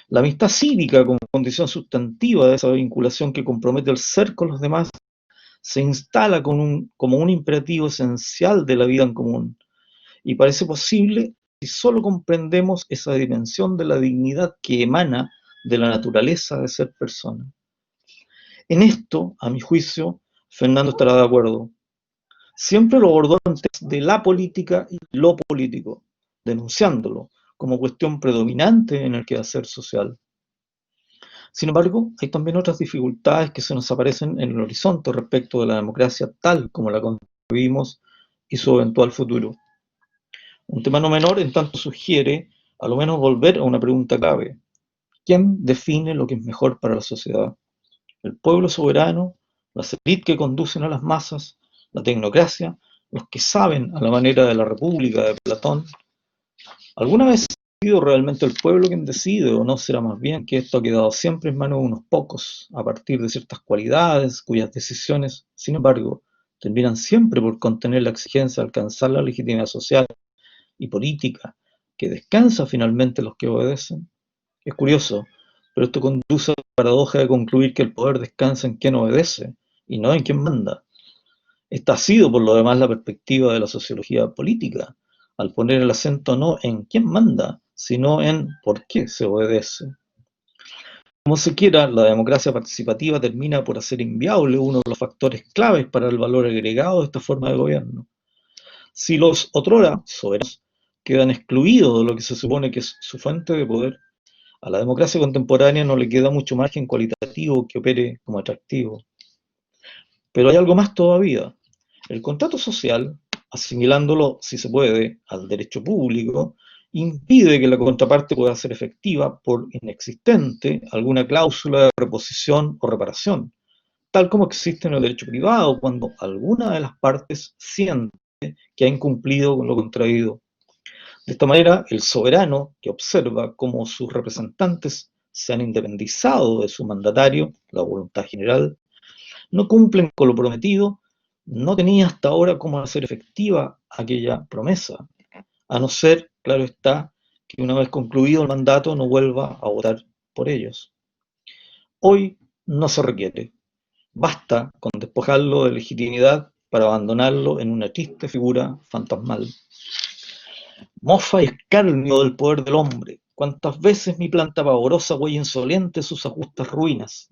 La amistad cívica como condición sustantiva de esa vinculación que compromete el ser con los demás se instala como un imperativo esencial de la vida en común, y parece posible si solo comprendemos esa dimensión de la dignidad que emana de la naturaleza de ser persona. En esto, a mi juicio, Fernando estará de acuerdo. Siempre lo abordó antes de la política y lo político, denunciándolo como cuestión predominante en el quehacer social. Sin embargo, hay también otras dificultades que se nos aparecen en el horizonte respecto de la democracia tal como la concebimos y su eventual futuro. Un tema no menor en tanto sugiere, a lo menos, volver a una pregunta clave. ¿Quién define lo que es mejor para la sociedad? ¿El pueblo soberano? ¿Las élites que conducen a las masas? ¿La tecnocracia? ¿Los que saben a la manera de la República de Platón? ¿Alguna vez ha sido realmente el pueblo quien decide, o no será más bien que esto ha quedado siempre en manos de unos pocos, a partir de ciertas cualidades, cuyas decisiones, sin embargo, terminan siempre por contener la exigencia de alcanzar la legitimidad social y política que descansa finalmente en los que obedecen? Es curioso, pero esto conduce a la paradoja de concluir que el poder descansa en quien obedece y no en quien manda. Esta ha sido, por lo demás, la perspectiva de la sociología política, al poner el acento no en quién manda, sino en por qué se obedece. Como se quiera, la democracia participativa termina por hacer inviable uno de los factores claves para el valor agregado de esta forma de gobierno. Si los otrora soberanos quedan excluidos de lo que se supone que es su fuente de poder, a la democracia contemporánea no le queda mucho margen cualitativo que opere como atractivo. Pero hay algo más todavía. El contrato social, asimilándolo, si se puede, al derecho público, impide que la contraparte pueda hacer efectiva, por inexistente, alguna cláusula de reposición o reparación, tal como existe en el derecho privado cuando alguna de las partes siente que ha incumplido con lo contraído. De esta manera, el soberano, que observa cómo sus representantes se han independizado de su mandatario, la voluntad general, no cumplen con lo prometido, no tenía hasta ahora cómo hacer efectiva aquella promesa, a no ser, claro está, que una vez concluido el mandato no vuelva a votar por ellos. Hoy no se requiere. Basta con despojarlo de legitimidad para abandonarlo en una triste figura fantasmal. Mofa y escarnio del poder del hombre. Cuántas veces mi planta pavorosa huella insolente sus ajustas ruinas.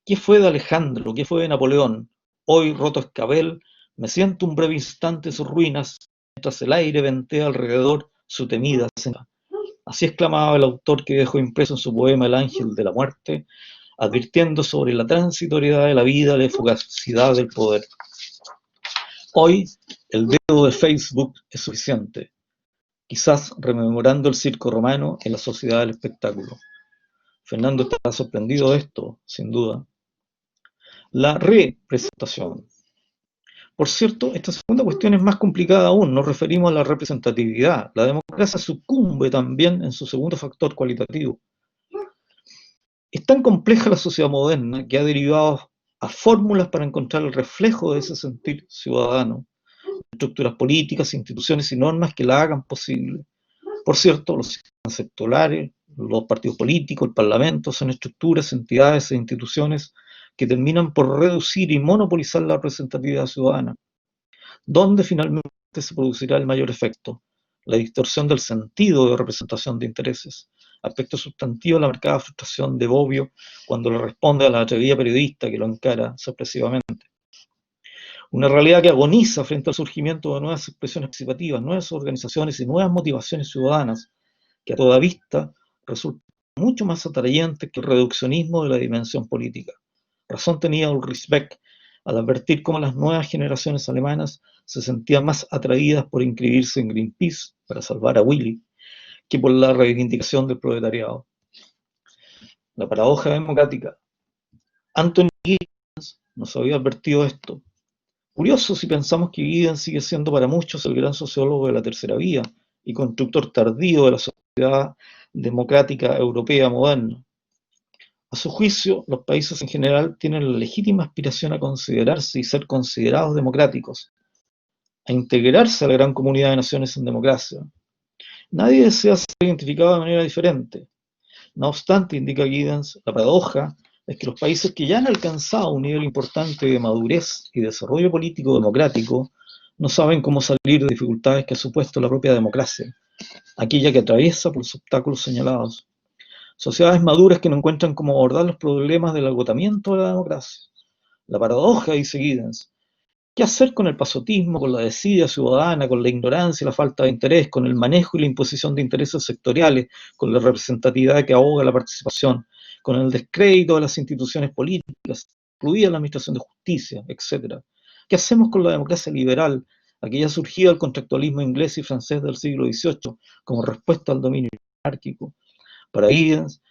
¿Qué fue de Alejandro? ¿Qué fue de Napoleón? Hoy, roto escabel, me siento un breve instante en sus ruinas, mientras el aire ventea alrededor su temida escena. Así exclamaba el autor que dejó impreso en su poema El ángel de la muerte, advirtiendo sobre la transitoriedad de la vida y la fugacidad del poder. Hoy, el dedo de Facebook es suficiente, quizás rememorando el circo romano en la sociedad del espectáculo. Fernando está sorprendido de esto, sin duda. La representación. Por cierto, esta segunda cuestión es más complicada aún, nos referimos a la representatividad. La democracia sucumbe también en su segundo factor cualitativo. Es tan compleja la sociedad moderna que ha derivado a fórmulas para encontrar el reflejo de ese sentir ciudadano, estructuras políticas, instituciones y normas que la hagan posible. Por cierto, los sistemas sectoriales, los partidos políticos, el parlamento, son estructuras, entidades e instituciones que terminan por reducir y monopolizar la representatividad ciudadana. ¿Dónde finalmente se producirá el mayor efecto? La distorsión del sentido de representación de intereses, aspecto sustantivo de la marcada frustración de Bobbio cuando le responde a la atrevida periodista que lo encara sorpresivamente. Una realidad que agoniza frente al surgimiento de nuevas expresiones participativas, nuevas organizaciones y nuevas motivaciones ciudadanas, que a toda vista resultan mucho más atrayentes que el reduccionismo de la dimensión política. Razón tenía Ulrich Beck al advertir cómo las nuevas generaciones alemanas se sentían más atraídas por inscribirse en Greenpeace para salvar a Willy que por la reivindicación del proletariado. La paradoja democrática. Anthony Giddens nos había advertido esto. Curioso si pensamos que Giddens sigue siendo para muchos el gran sociólogo de la tercera vía y constructor tardío de la sociedad democrática europea moderna. A su juicio, los países en general tienen la legítima aspiración a considerarse y ser considerados democráticos, a integrarse a la gran comunidad de naciones en democracia. Nadie desea ser identificado de manera diferente. No obstante, indica Giddens, la paradoja es que los países que ya han alcanzado un nivel importante de madurez y desarrollo político democrático no saben cómo salir de dificultades que ha supuesto la propia democracia, aquella que atraviesa por los obstáculos señalados. Sociedades maduras que no encuentran cómo abordar los problemas del agotamiento de la democracia. La paradoja, dice Giddens, ¿qué hacer con el pasotismo, con la desidia ciudadana, con la ignorancia y la falta de interés, con el manejo y la imposición de intereses sectoriales, con la representatividad que ahoga la participación, con el descrédito de las instituciones políticas, incluida la administración de justicia, etc.? ¿Qué hacemos con la democracia liberal, aquella surgida del contractualismo inglés y francés del siglo XVIII como respuesta al dominio monárquico? Para Giddens,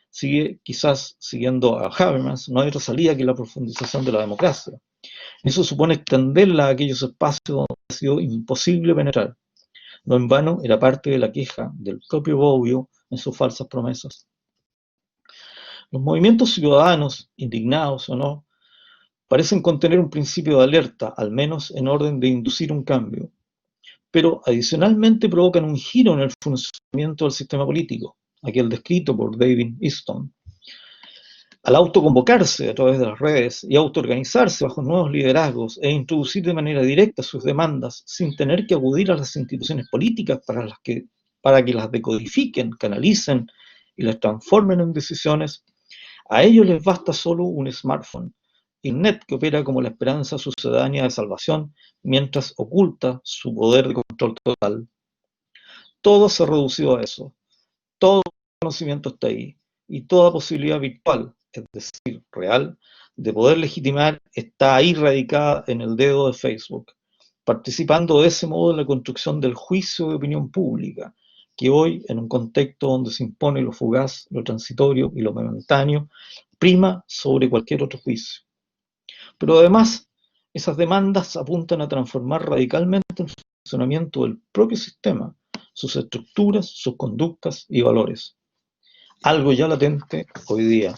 quizás siguiendo a Habermas, no hay otra salida que la profundización de la democracia. Eso supone extenderla a aquellos espacios donde ha sido imposible penetrar. No en vano era parte de la queja del propio Bobbio en sus falsas promesas. Los movimientos ciudadanos, indignados o no, parecen contener un principio de alerta, al menos en orden de inducir un cambio, pero adicionalmente provocan un giro en el funcionamiento del sistema político, aquel descrito por David Easton. Al autoconvocarse a través de las redes y autoorganizarse bajo nuevos liderazgos e introducir de manera directa sus demandas sin tener que acudir a las instituciones políticas para que las decodifiquen, canalicen y las transformen en decisiones, a ellos les basta solo un smartphone, Internet que opera como la esperanza sucedánea de salvación mientras oculta su poder de control total. Todo se ha reducido a eso. Todo conocimiento está ahí y toda posibilidad virtual, es decir, real, de poder legitimar está ahí radicada en el dedo de Facebook, participando de ese modo en la construcción del juicio de opinión pública, que hoy, en un contexto donde se impone lo fugaz, lo transitorio y lo momentáneo, prima sobre cualquier otro juicio. Pero además, esas demandas apuntan a transformar radicalmente el funcionamiento del propio sistema, sus estructuras, sus conductas y valores. Algo ya latente hoy día.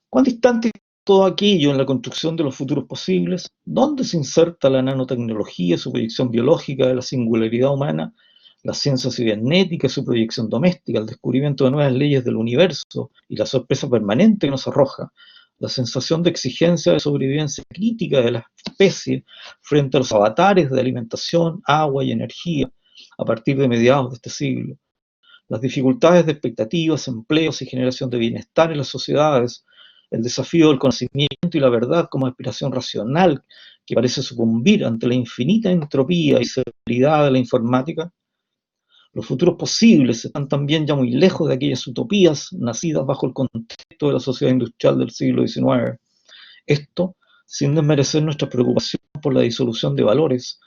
¿Cuán distante es todo aquello en la construcción de los futuros posibles? ¿Dónde se inserta la nanotecnología, su proyección biológica de la singularidad humana, la ciencia cibernética, su proyección doméstica, el descubrimiento de nuevas leyes del universo y la sorpresa permanente que nos arroja, la sensación de exigencia de sobrevivencia crítica de la especie frente a los avatares de alimentación, agua y energía a partir de mediados de este siglo? Las dificultades de expectativas, empleos y generación de bienestar en las sociedades, el desafío del conocimiento y la verdad como aspiración racional que parece sucumbir ante la infinita entropía y celeridad de la informática. Los futuros posibles están también ya muy lejos de aquellas utopías nacidas bajo el contexto de la sociedad industrial del siglo XIX. Esto sin desmerecer nuestra preocupación por la disolución de valores,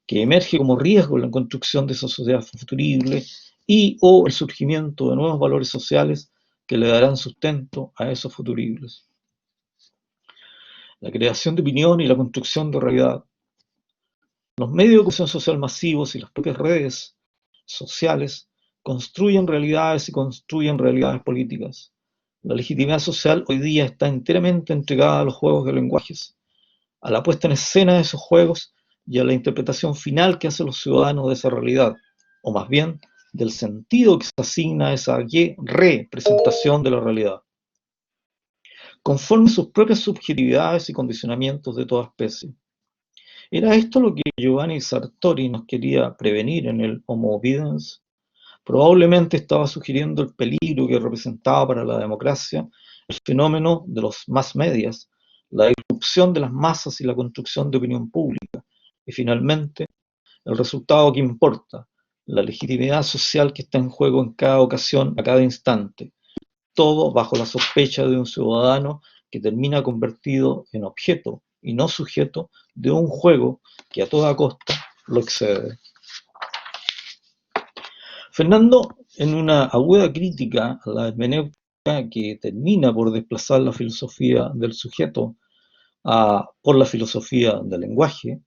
que emerge como riesgo en la construcción de esa sociedad futurible y o el surgimiento de nuevos valores sociales que le darán sustento a esos futuribles. La creación de opinión y la construcción de realidad. Los medios de comunicación social masivos y las propias redes sociales construyen realidades y construyen realidades políticas. La legitimidad social hoy día está enteramente entregada a los juegos de lenguajes, a la puesta en escena de esos juegos y a la interpretación final que hacen los ciudadanos de esa realidad, o más bien del sentido que se asigna a esa representación de la realidad, conforme a sus propias subjetividades y condicionamientos de toda especie. ¿Era esto lo que Giovanni Sartori nos quería prevenir en el Homo Videns? Probablemente estaba sugiriendo el peligro que representaba para la democracia el fenómeno de los mass medias, la irrupción de las masas y la construcción de opinión pública, y finalmente, el resultado que importa, la legitimidad social que está en juego en cada ocasión, a cada instante, todo bajo la sospecha de un ciudadano que termina convertido en objeto y no sujeto de un juego que a toda costa lo excede. Fernando, en una aguda crítica a la hermenéutica que termina por desplazar la filosofía del sujeto por la filosofía del lenguaje,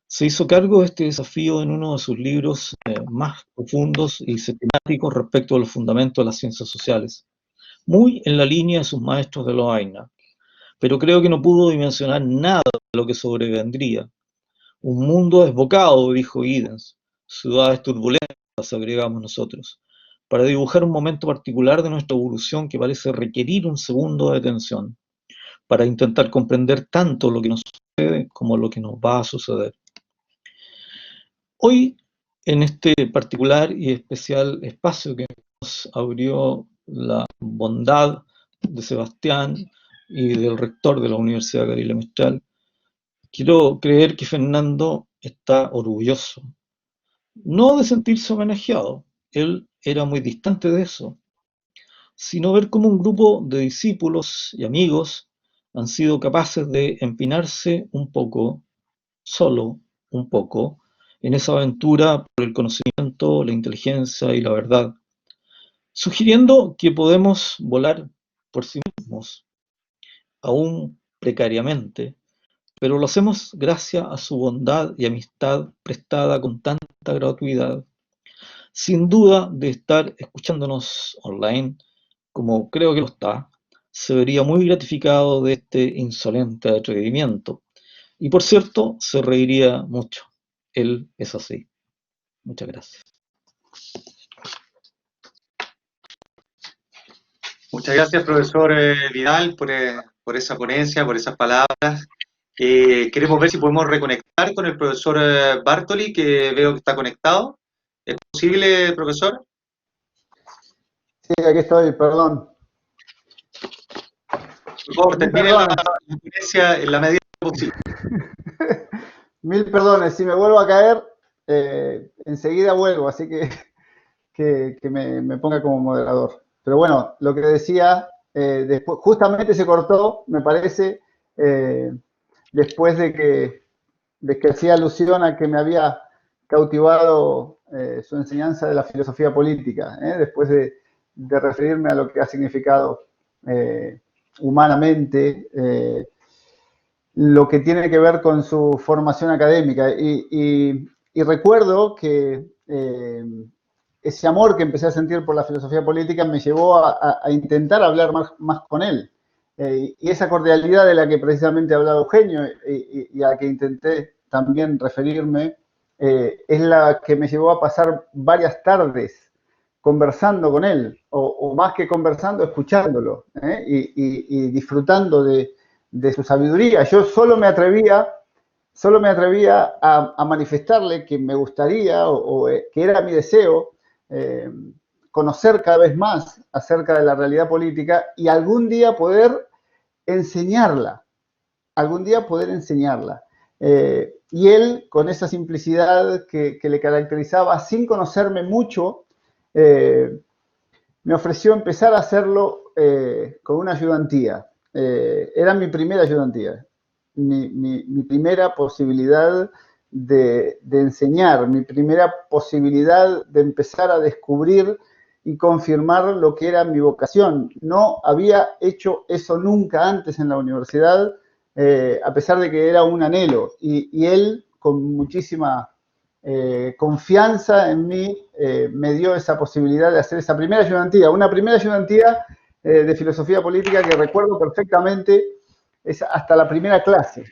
se hizo cargo de este desafío en uno de sus libros más profundos y sistemáticos respecto a los fundamentos de las ciencias sociales, muy en la línea de sus maestros de Lovaina, pero creo que no pudo dimensionar nada de lo que sobrevendría. Un mundo desbocado, dijo Giddens, ciudades turbulentas, agregamos nosotros, para dibujar un momento particular de nuestra evolución que parece requerir un segundo de atención, para intentar comprender tanto lo que nos sucede como lo que nos va a suceder. Hoy, en este particular y especial espacio que nos abrió la bondad de Sebastián y del rector de la Universidad Gabriela Mistral, quiero creer que Fernando está orgulloso, no de sentirse homenajeado, él era muy distante de eso, sino ver cómo un grupo de discípulos y amigos han sido capaces de empinarse un poco, solo un poco, en esa aventura por el conocimiento, la inteligencia y la verdad, sugiriendo que podemos volar por sí mismos, aún precariamente, pero lo hacemos gracias a su bondad y amistad prestada con tanta gratuidad. Sin duda de estar escuchándonos online, como creo que lo está, se vería muy gratificado de este insolente atrevimiento. Y por cierto, se reiría mucho. Él es así. Muchas gracias. Muchas gracias, profesor Vidal, por esa ponencia, por esas palabras. Queremos ver si podemos reconectar con el profesor Bartoli, que veo que está conectado. ¿Es posible, profesor? Sí, aquí estoy, perdón. Por favor, termine la ponencia en la medida posible. Mil perdones, si me vuelvo a caer, enseguida vuelvo, así que me ponga como moderador. Pero bueno, lo que decía, después, justamente se cortó, me parece, después de que hacía alusión a que me había cautivado su enseñanza de la filosofía política, después de referirme a lo que ha significado humanamente lo que tiene que ver con su formación académica. Y recuerdo que ese amor que empecé a sentir por la filosofía política me llevó a intentar hablar más con él. Y esa cordialidad de la que precisamente ha hablado Eugenio y a la que intenté también referirme, es la que me llevó a pasar varias tardes conversando con él, o más que conversando, escuchándolo, y disfrutando de su sabiduría. Yo solo me atrevía a manifestarle que me gustaría, que era mi deseo, conocer cada vez más acerca de la realidad política y algún día poder enseñarla, y él, con esa simplicidad que le caracterizaba, sin conocerme mucho, me ofreció empezar a hacerlo con una ayudantía. Era mi primera ayudantía, mi primera posibilidad de enseñar, mi primera posibilidad de empezar a descubrir y confirmar lo que era mi vocación. No había hecho eso nunca antes en la universidad, a pesar de que era un anhelo. Y él, con muchísima confianza en mí, me dio esa posibilidad de hacer esa primera ayudantía. Una primera ayudantía de filosofía política que recuerdo perfectamente, es hasta la primera clase.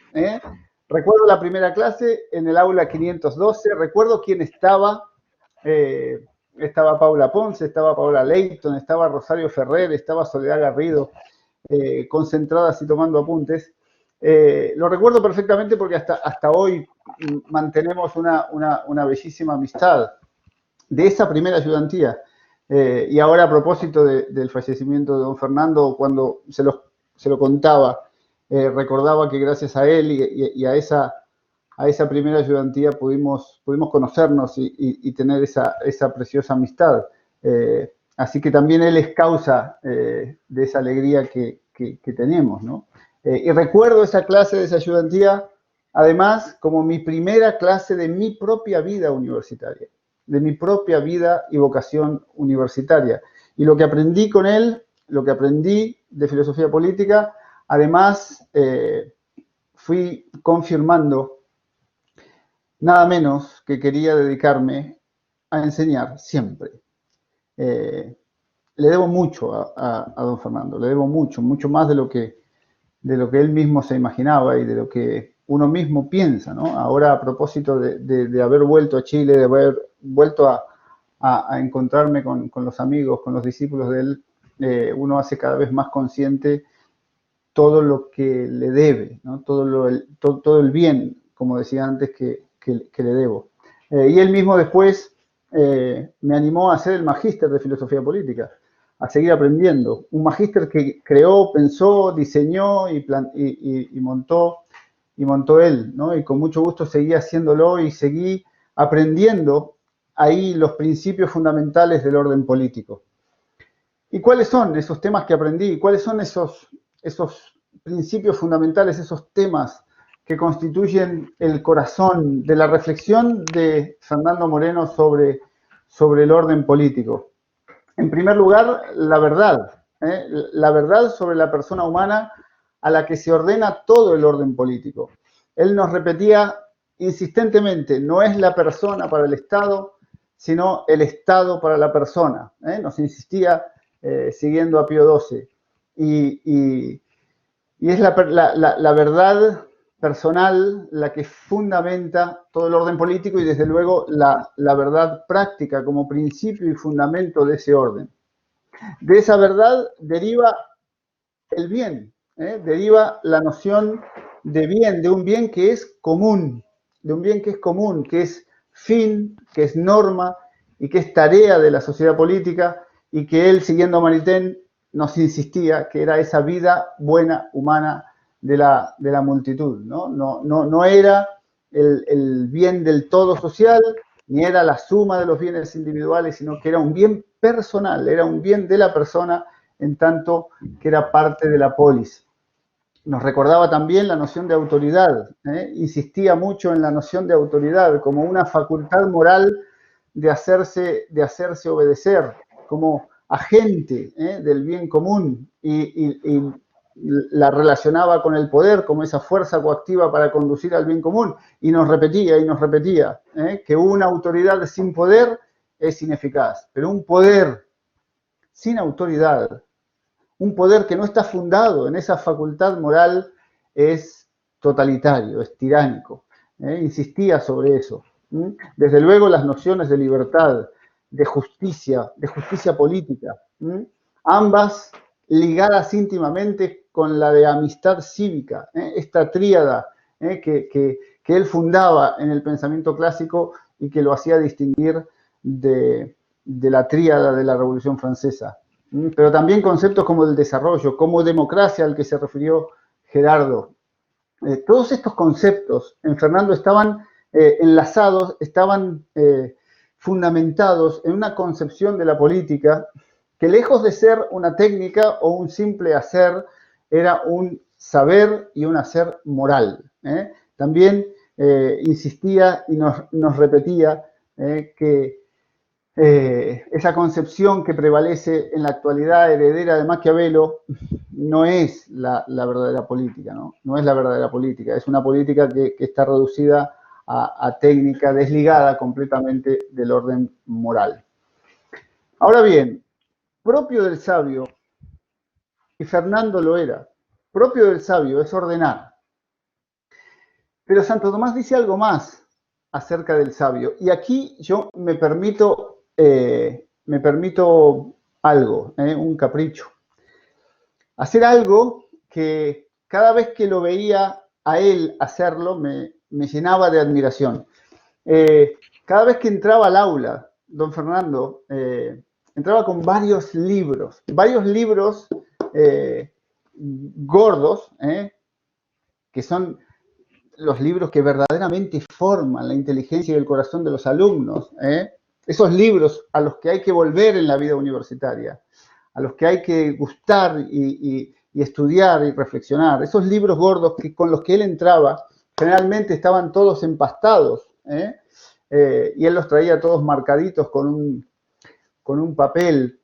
Recuerdo la primera clase en el aula 512, recuerdo quién estaba. Estaba Paula Ponce, estaba Paula Leighton, estaba Rosario Ferrer, estaba Soledad Garrido, concentradas y tomando apuntes. Lo recuerdo perfectamente porque hasta hoy mantenemos una bellísima amistad de esa primera ayudantía. Y ahora, a propósito del fallecimiento de don Fernando, cuando se lo contaba, recordaba que gracias a él y a esa primera ayudantía pudimos conocernos y tener esa preciosa amistad. Así que también él es causa de esa alegría que tenemos, ¿no? Y recuerdo esa clase de esa ayudantía, además, como mi primera clase de mi propia vida universitaria, de mi propia vida y vocación universitaria. Y lo que aprendí con él, lo que aprendí de filosofía política, además fui confirmando nada menos que quería dedicarme a enseñar siempre. Le debo mucho a don Fernando, le debo mucho, mucho más de lo que él mismo se imaginaba y de lo que uno mismo piensa, ¿no? Ahora, a propósito de haber vuelto a Chile, de haber vuelto a encontrarme con los amigos, con los discípulos de él, uno hace cada vez más consciente todo lo que le debe, ¿no? Todo el bien, como decía antes, que le debo. Y él mismo después me animó a hacer el magíster de filosofía política, a seguir aprendiendo. Un magíster que creó, pensó, diseñó y montó él, ¿no? Y con mucho gusto seguí haciéndolo y seguí aprendiendo ahí los principios fundamentales del orden político. ¿Y cuáles son esos temas que aprendí? ¿Cuáles son esos principios fundamentales, esos temas que constituyen el corazón de la reflexión de Fernando Moreno sobre el orden político? En primer lugar, la verdad sobre la persona humana a la que se ordena todo el orden político. Él nos repetía insistentemente, no es la persona para el Estado, sino el Estado para la persona. Nos insistía siguiendo a Pío XII. Y es la verdad personal la que fundamenta todo el orden político y desde luego la verdad práctica como principio y fundamento de ese orden. De esa verdad deriva el bien, deriva la noción de bien, de un bien que es común, que es fin, que es norma y que es tarea de la sociedad política y que él, siguiendo a Maritain, nos insistía que era esa vida buena, humana de la multitud, ¿no? No era el bien del todo social, ni era la suma de los bienes individuales, sino que era un bien personal, era un bien de la persona en tanto que era parte de la polis. Nos recordaba también la noción de autoridad, insistía mucho en la noción de autoridad como una facultad moral de hacerse obedecer, como agente del bien común y la relacionaba con el poder como esa fuerza coactiva para conducir al bien común y nos repetía que una autoridad sin poder es ineficaz, pero un poder sin autoridad, un poder que no está fundado en esa facultad moral es totalitario, es tiránico. Insistía sobre eso. Desde luego las nociones de libertad, de justicia política, ambas ligadas íntimamente con la de amistad cívica, esta tríada que él fundaba en el pensamiento clásico y que lo hacía distinguir de la tríada de la Revolución Francesa. Pero también conceptos como el desarrollo, como democracia al que se refirió Gerardo. Todos estos conceptos en Fernando estaban enlazados, estaban fundamentados en una concepción de la política que lejos de ser una técnica o un simple hacer, era un saber y un hacer moral. También insistía y nos repetía que esa concepción que prevalece en la actualidad heredera de Maquiavelo no es la verdadera política, ¿no? No es la verdadera política, es una política que está reducida a técnica desligada completamente del orden moral. Ahora bien, propio del sabio, y Fernando lo era, propio del sabio es ordenar. Pero Santo Tomás dice algo más acerca del sabio, y aquí yo me permito algo, un capricho. Hacer algo que cada vez que lo veía a él hacerlo me llenaba de admiración. Cada vez que entraba al aula, don Fernando entraba con varios libros gordos, que son los libros que verdaderamente forman la inteligencia y el corazón de los alumnos, esos libros a los que hay que volver en la vida universitaria, a los que hay que gustar y y estudiar y reflexionar. Esos libros gordos con los que él entraba, generalmente estaban todos empastados, y él los traía todos marcaditos con un papel,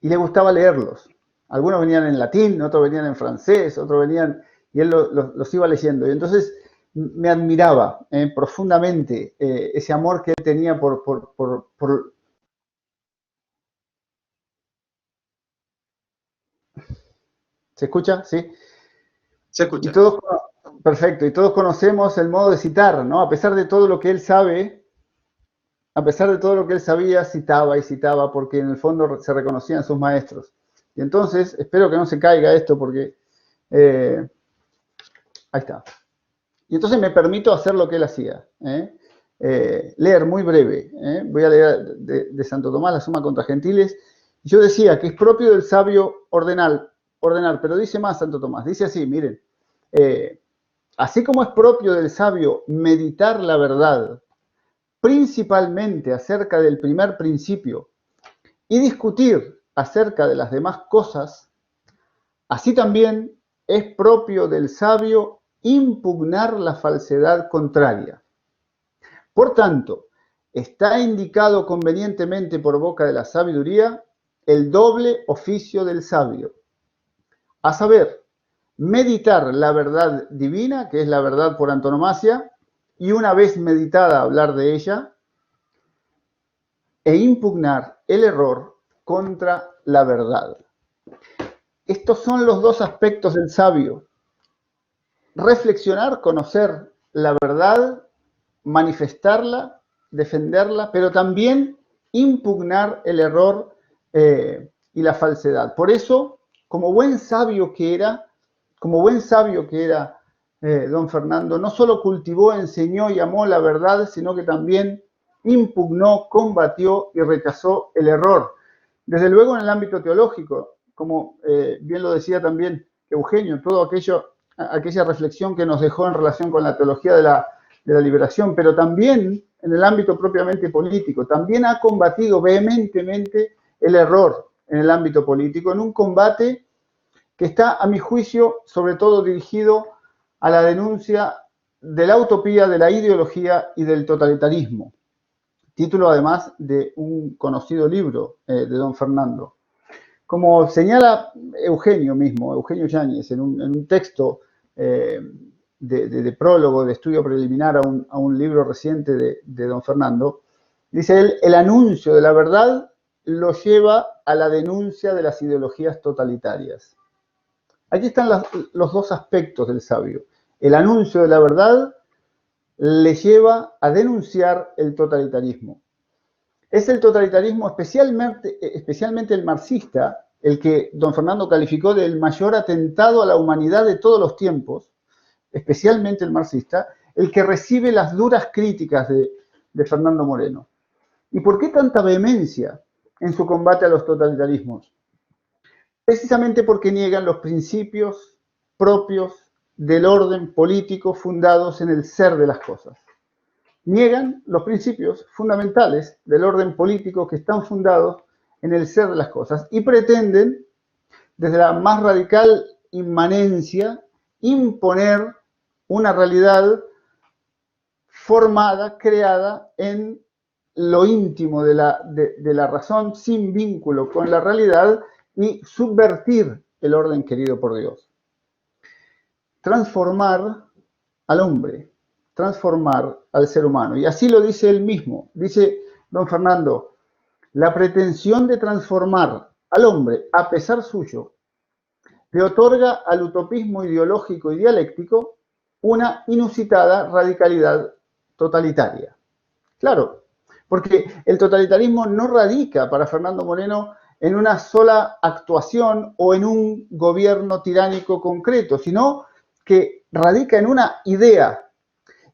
y le gustaba leerlos. Algunos venían en latín, otros venían en francés, otros venían, y él los iba leyendo. Y entonces me admiraba profundamente ese amor que él tenía por ¿Se escucha? ¿Sí? Se escucha. Perfecto, y todos conocemos el modo de citar, ¿no? A pesar de todo lo que él sabe, a pesar de todo lo que él sabía, citaba y citaba porque en el fondo se reconocían sus maestros. Y entonces, espero que no se caiga esto porque... ahí está. Y entonces me permito hacer lo que él hacía. Leer muy breve. Voy a leer de Santo Tomás, la Suma contra Gentiles. Yo decía que es propio del sabio ordenar, pero dice más Santo Tomás. Dice así, miren. Así como es propio del sabio meditar la verdad, principalmente acerca del primer principio, y discutir acerca de las demás cosas, así también es propio del sabio impugnar la falsedad contraria. Por tanto, está indicado convenientemente por boca de la sabiduría el doble oficio del sabio, a saber, meditar la verdad divina, que es la verdad por antonomasia, y una vez meditada hablar de ella, e impugnar el error contra la verdad. Estos son los dos aspectos del sabio. Reflexionar, conocer la verdad, manifestarla, defenderla, pero también impugnar el error y la falsedad. Por eso, como buen sabio que era don Fernando, no solo cultivó, enseñó y amó la verdad, sino que también impugnó, combatió y rechazó el error. Desde luego en el ámbito teológico, como bien lo decía también Eugenio, todo aquella reflexión que nos dejó en relación con la teología de la liberación, pero también en el ámbito propiamente político. También ha combatido vehementemente el error en el ámbito político, en un combate que está, a mi juicio, sobre todo dirigido a la denuncia de la utopía, de la ideología y del totalitarismo. Título, además, de un conocido libro de don Fernando. Como señala Eugenio mismo, Eugenio Yáñez, en un texto de prólogo, de estudio preliminar a un libro reciente de don Fernando, dice él, el anuncio de la verdad lo lleva a la denuncia de las ideologías totalitarias. Aquí están los dos aspectos del sabio. El anuncio de la verdad le lleva a denunciar el totalitarismo. Es el totalitarismo, especialmente el marxista, el que don Fernando calificó del mayor atentado a la humanidad de todos los tiempos, especialmente el marxista, el que recibe las duras críticas de Fernando Moreno. ¿Y por qué tanta vehemencia en su combate a los totalitarismos? Precisamente porque niegan los principios propios del orden político fundados en el ser de las cosas. Niegan los principios fundamentales del orden político que están fundados en el ser de las cosas y pretenden, desde la más radical inmanencia, imponer una realidad formada, creada en lo íntimo de la razón, sin vínculo con la realidad, y subvertir el orden querido por Dios. Transformar al hombre, transformar al ser humano. Y así lo dice él mismo. Dice don Fernando, la pretensión de transformar al hombre a pesar suyo le otorga al utopismo ideológico y dialéctico una inusitada radicalidad totalitaria. Claro, porque el totalitarismo no radica para Fernando Moreno en una sola actuación o en un gobierno tiránico concreto, sino que radica en una idea,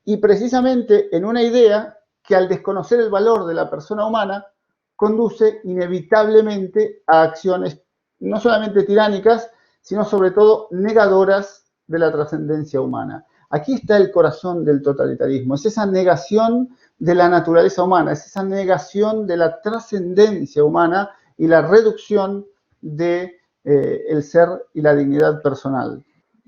y precisamente en una idea que al desconocer el valor de la persona humana conduce inevitablemente a acciones no solamente tiránicas, sino sobre todo negadoras de la trascendencia humana. Aquí está el corazón del totalitarismo, es esa negación de la naturaleza humana, es esa negación de la trascendencia humana y la reducción de el ser y la dignidad personal.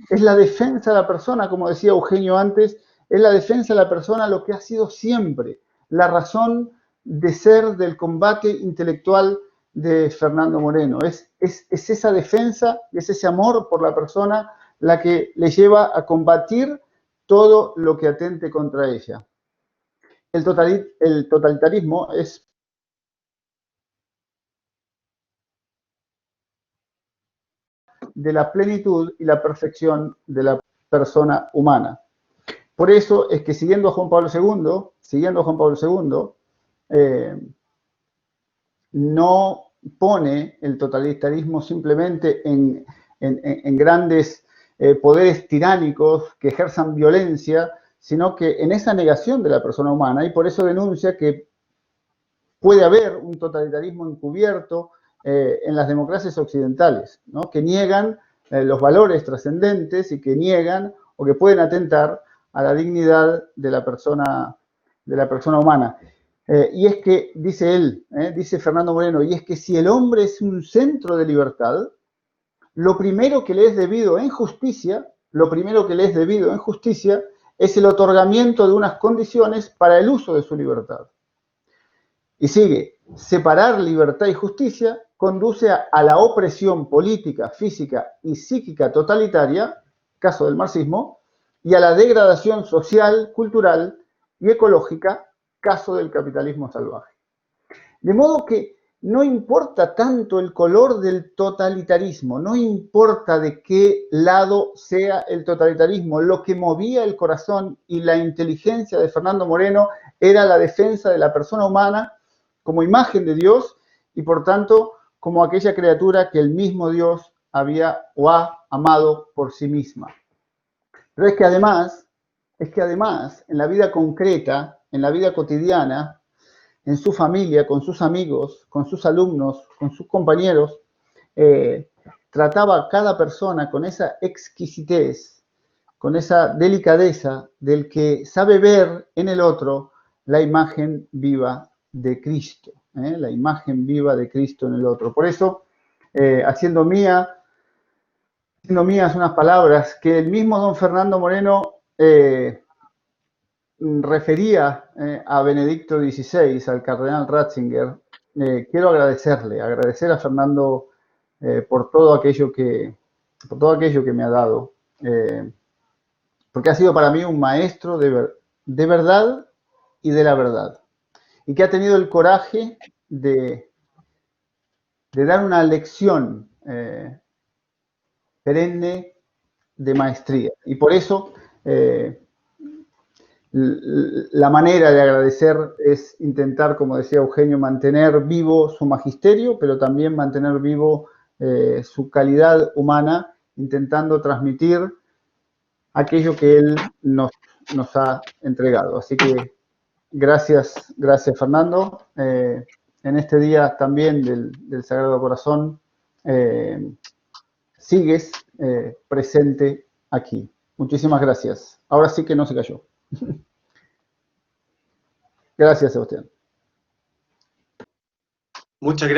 Es la defensa de la persona, como decía Eugenio antes, es la defensa de la persona lo que ha sido siempre la razón de ser del combate intelectual de Fernando Moreno. Es esa defensa, es ese amor por la persona la que le lleva a combatir todo lo que atente contra ella. El totalitarismo es de la plenitud y la perfección de la persona humana. Por eso es que siguiendo a Juan Pablo II, no pone el totalitarismo simplemente en grandes poderes tiránicos que ejerzan violencia, sino que en esa negación de la persona humana, y por eso denuncia que puede haber un totalitarismo encubierto en las democracias occidentales, ¿no? Que niegan los valores trascendentes y que niegan o que pueden atentar a la dignidad de la persona humana. Y es que, dice él, dice Fernando Moreno, y es que si el hombre es un centro de libertad, lo primero que le es debido en justicia, es el otorgamiento de unas condiciones para el uso de su libertad. Y sigue, separar libertad y justicia conduce a la opresión política, física y psíquica totalitaria, caso del marxismo, y a la degradación social, cultural y ecológica, caso del capitalismo salvaje. De modo que no importa tanto el color del totalitarismo, no importa de qué lado sea el totalitarismo, lo que movía el corazón y la inteligencia de Fernando Moreno era la defensa de la persona humana como imagen de Dios y por tanto como aquella criatura que el mismo Dios había o ha amado por sí misma. Pero es que además, en la vida concreta, en la vida cotidiana, en su familia, con sus amigos, con sus alumnos, con sus compañeros, trataba a cada persona con esa exquisitez, con esa delicadeza del que sabe ver en el otro la imagen viva de Cristo, la imagen viva de Cristo en el otro. Por eso, haciendo mías unas palabras que el mismo don Fernando Moreno refería a Benedicto XVI, al cardenal Ratzinger, quiero agradecer a Fernando por todo aquello que me ha dado, porque ha sido para mí un maestro de verdad y de la verdad, y que ha tenido el coraje de dar una lección perenne de maestría. Y por eso la manera de agradecer es intentar, como decía Eugenio, mantener vivo su magisterio, pero también mantener vivo su calidad humana, intentando transmitir aquello que él nos ha entregado. Así que gracias Fernando. En este día también del Sagrado Corazón, sigues presente aquí. Muchísimas gracias. Ahora sí que no se cayó. Gracias, Sebastián. Muchas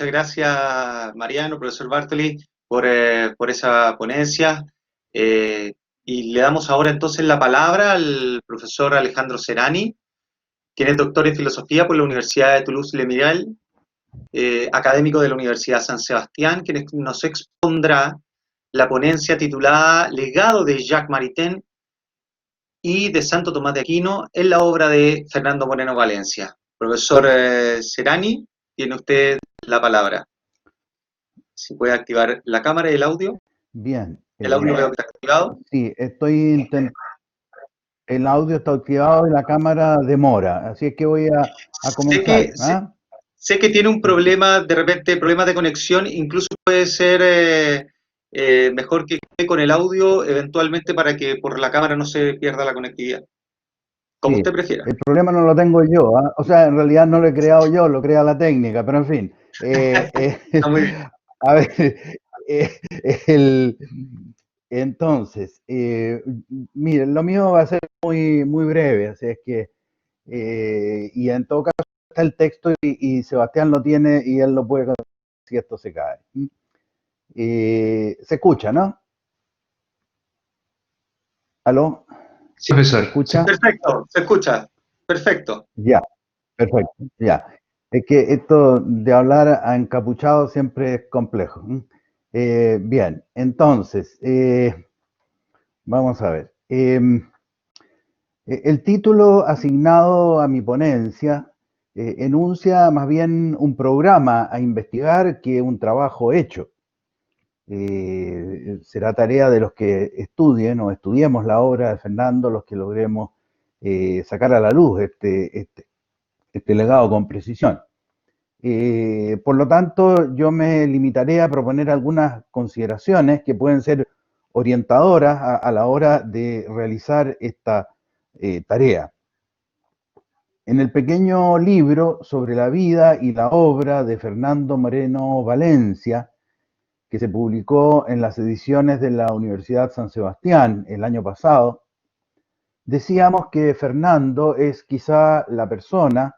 gracias Mariano, profesor Bartoli, por esa ponencia. Y le damos ahora entonces la palabra al profesor Alejandro Serani, quien es doctor en filosofía por la Universidad de Toulouse-Le Mirail, académico de la Universidad San Sebastián, quien nos expondrá la ponencia titulada Legado de Jacques Maritain y de Santo Tomás de Aquino en la obra de Fernando Moreno Valencia. Profesor Serani, tiene usted la palabra. Si puede activar la cámara y el audio. Bien. El audio veo que está activado. Sí, el audio está activado y la cámara demora, así es que voy a comenzar. Sé que tiene un problema, de repente, problemas de conexión, incluso puede ser mejor que esté con el audio, eventualmente, para que por la cámara no se pierda la conectividad. Como Sí, usted prefiera. el problema no lo tengo yo, o sea, en realidad no lo he creado yo, lo crea la técnica, pero en fin. Está muy bien. A ver, entonces, miren, lo mío va a ser muy, muy breve, así es que, y en todo caso está el texto y Sebastián lo tiene y él lo puede si esto se cae. Se escucha, ¿no? ¿Aló? Sí, profesor. ¿Se escucha? Perfecto, se escucha. Perfecto. Ya, perfecto, ya. Es que esto de hablar a encapuchado siempre es complejo. Bien, entonces, vamos a ver. El título asignado a mi ponencia enuncia más bien un programa a investigar que un trabajo hecho. Será tarea de los que estudien o estudiemos la obra de Fernando los que logremos sacar a la luz este legado con precisión. Por lo tanto, yo me limitaré a proponer algunas consideraciones que pueden ser orientadoras a la hora de realizar esta tarea. En el pequeño libro sobre la vida y la obra de Fernando Moreno Valencia, que se publicó en las ediciones de la Universidad San Sebastián el año pasado, decíamos que Fernando es quizá la persona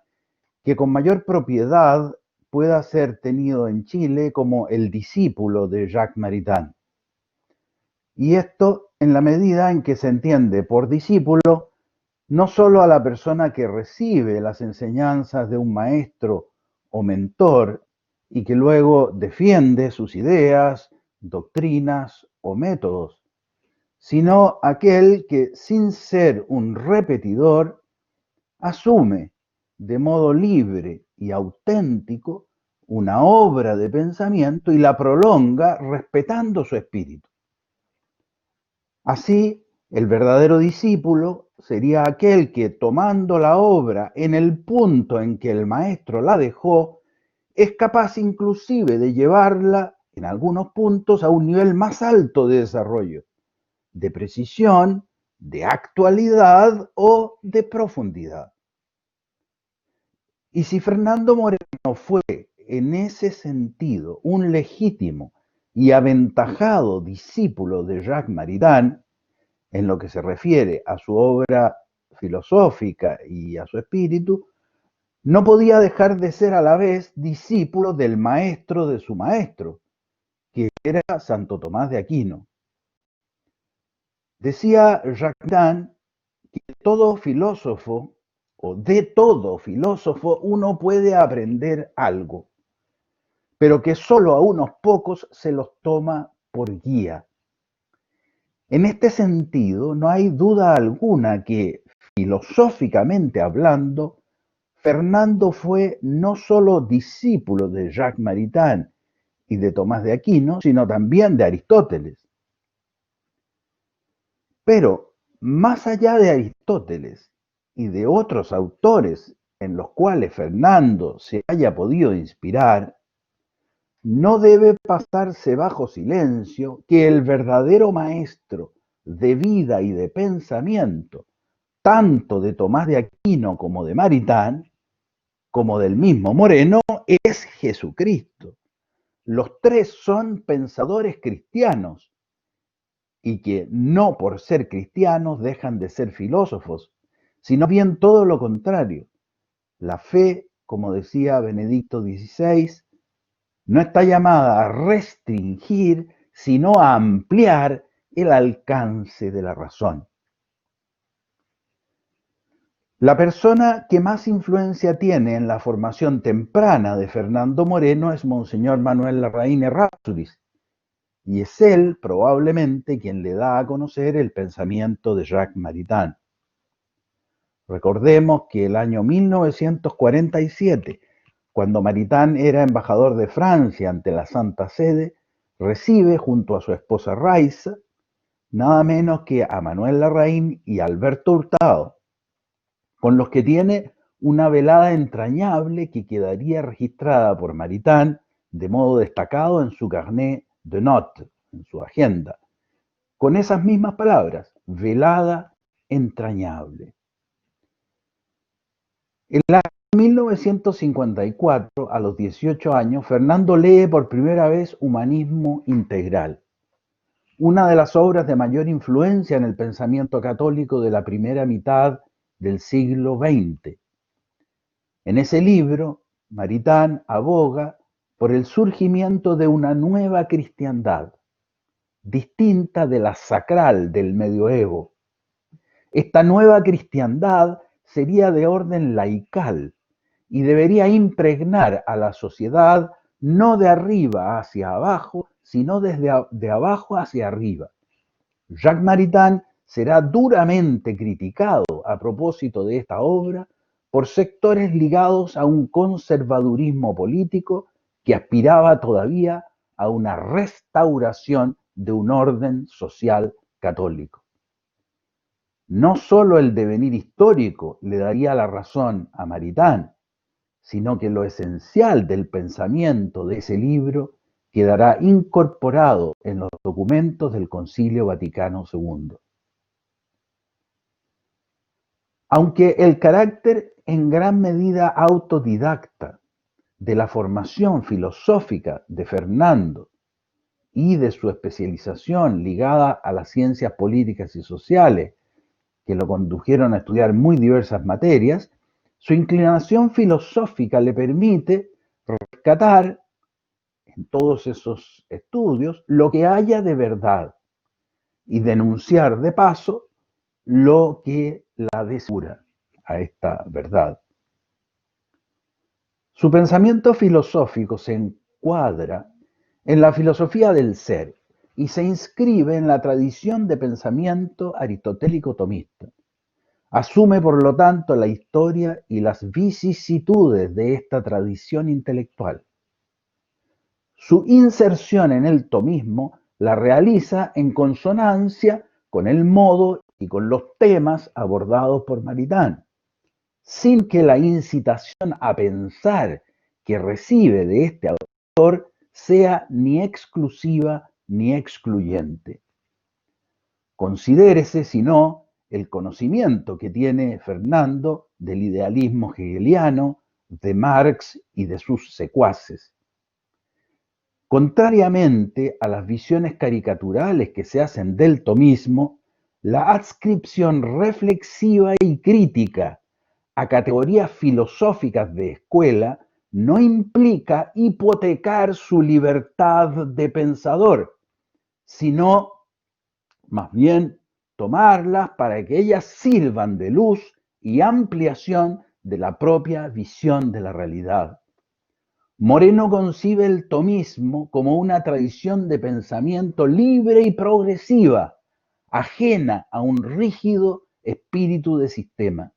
que con mayor propiedad pueda ser tenido en Chile como el discípulo de Jacques Maritain. Y esto en la medida en que se entiende por discípulo no solo a la persona que recibe las enseñanzas de un maestro o mentor y que luego defiende sus ideas, doctrinas o métodos, sino aquel que sin ser un repetidor asume de modo libre y auténtico una obra de pensamiento y la prolonga respetando su espíritu. Así, el verdadero discípulo sería aquel que, tomando la obra en el punto en que el maestro la dejó, es capaz inclusive de llevarla en algunos puntos a un nivel más alto de desarrollo, de precisión, de actualidad o de profundidad. Y si Fernando Moreno fue en ese sentido un legítimo y aventajado discípulo de Jacques Maritain, en lo que se refiere a su obra filosófica y a su espíritu, no podía dejar de ser a la vez discípulo del maestro de su maestro, que era Santo Tomás de Aquino. Decía Jacques Maritain que todo filósofo, o de todo filósofo, uno puede aprender algo, pero que solo a unos pocos se los toma por guía. En este sentido, no hay duda alguna que, filosóficamente hablando, Fernando fue no solo discípulo de Jacques Maritain y de Tomás de Aquino, sino también de Aristóteles. Pero, más allá de Aristóteles y de otros autores en los cuales Fernando se haya podido inspirar, no debe pasarse bajo silencio que el verdadero maestro de vida y de pensamiento, tanto de Tomás de Aquino como de Maritain, como del mismo Moreno, es Jesucristo. Los tres son pensadores cristianos y que no por ser cristianos dejan de ser filósofos, sino bien todo lo contrario. La fe, como decía Benedicto XVI, no está llamada a restringir, sino a ampliar el alcance de la razón. La persona que más influencia tiene en la formación temprana de Fernando Moreno es Monseñor Manuel Larraín Errázuriz, y es él probablemente quien le da a conocer el pensamiento de Jacques Maritain. Recordemos que el año 1947, cuando Maritain era embajador de Francia ante la Santa Sede, recibe junto a su esposa Raiza nada menos que a Manuel Larraín y Alberto Hurtado, con los que tiene una velada entrañable que quedaría registrada por Maritain de modo destacado en su carnet de notes, en su agenda, con esas mismas palabras, velada entrañable. En el año 1954, a los 18 años, Fernando lee por primera vez Humanismo Integral, una de las obras de mayor influencia en el pensamiento católico de la primera mitad del siglo XX. En ese libro, Maritain aboga por el surgimiento de una nueva cristiandad, distinta de la sacral del medioevo. Esta nueva cristiandad sería de orden laical y debería impregnar a la sociedad no de arriba hacia abajo, sino de abajo hacia arriba. Jacques Maritain será duramente criticado a propósito de esta obra por sectores ligados a un conservadurismo político que aspiraba todavía a una restauración de un orden social católico. No solo el devenir histórico le daría la razón a Maritain, sino que lo esencial del pensamiento de ese libro quedará incorporado en los documentos del Concilio Vaticano II. Aunque el carácter en gran medida autodidacta de la formación filosófica de Fernando y de su especialización ligada a las ciencias políticas y sociales, que lo condujeron a estudiar muy diversas materias, su inclinación filosófica le permite rescatar en todos esos estudios lo que haya de verdad y denunciar de paso lo que la desura a esta verdad. Su pensamiento filosófico se encuadra en la filosofía del ser y se inscribe en la tradición de pensamiento aristotélico tomista. Asume, por lo tanto, la historia y las vicisitudes de esta tradición intelectual. Su inserción en el tomismo la realiza en consonancia con el modo y con los temas abordados por Maritain, sin que la incitación a pensar que recibe de este autor sea ni exclusiva ni excluyente. Considérese, si no, el conocimiento que tiene Fernando del idealismo hegeliano, de Marx y de sus secuaces. Contrariamente a las visiones caricaturales que se hacen del tomismo, la adscripción reflexiva y crítica a categorías filosóficas de escuela no implica hipotecar su libertad de pensador, sino más bien tomarlas para que ellas sirvan de luz y ampliación de la propia visión de la realidad. Moreno concibe el tomismo como una tradición de pensamiento libre y progresiva, ajena a un rígido espíritu de sistema.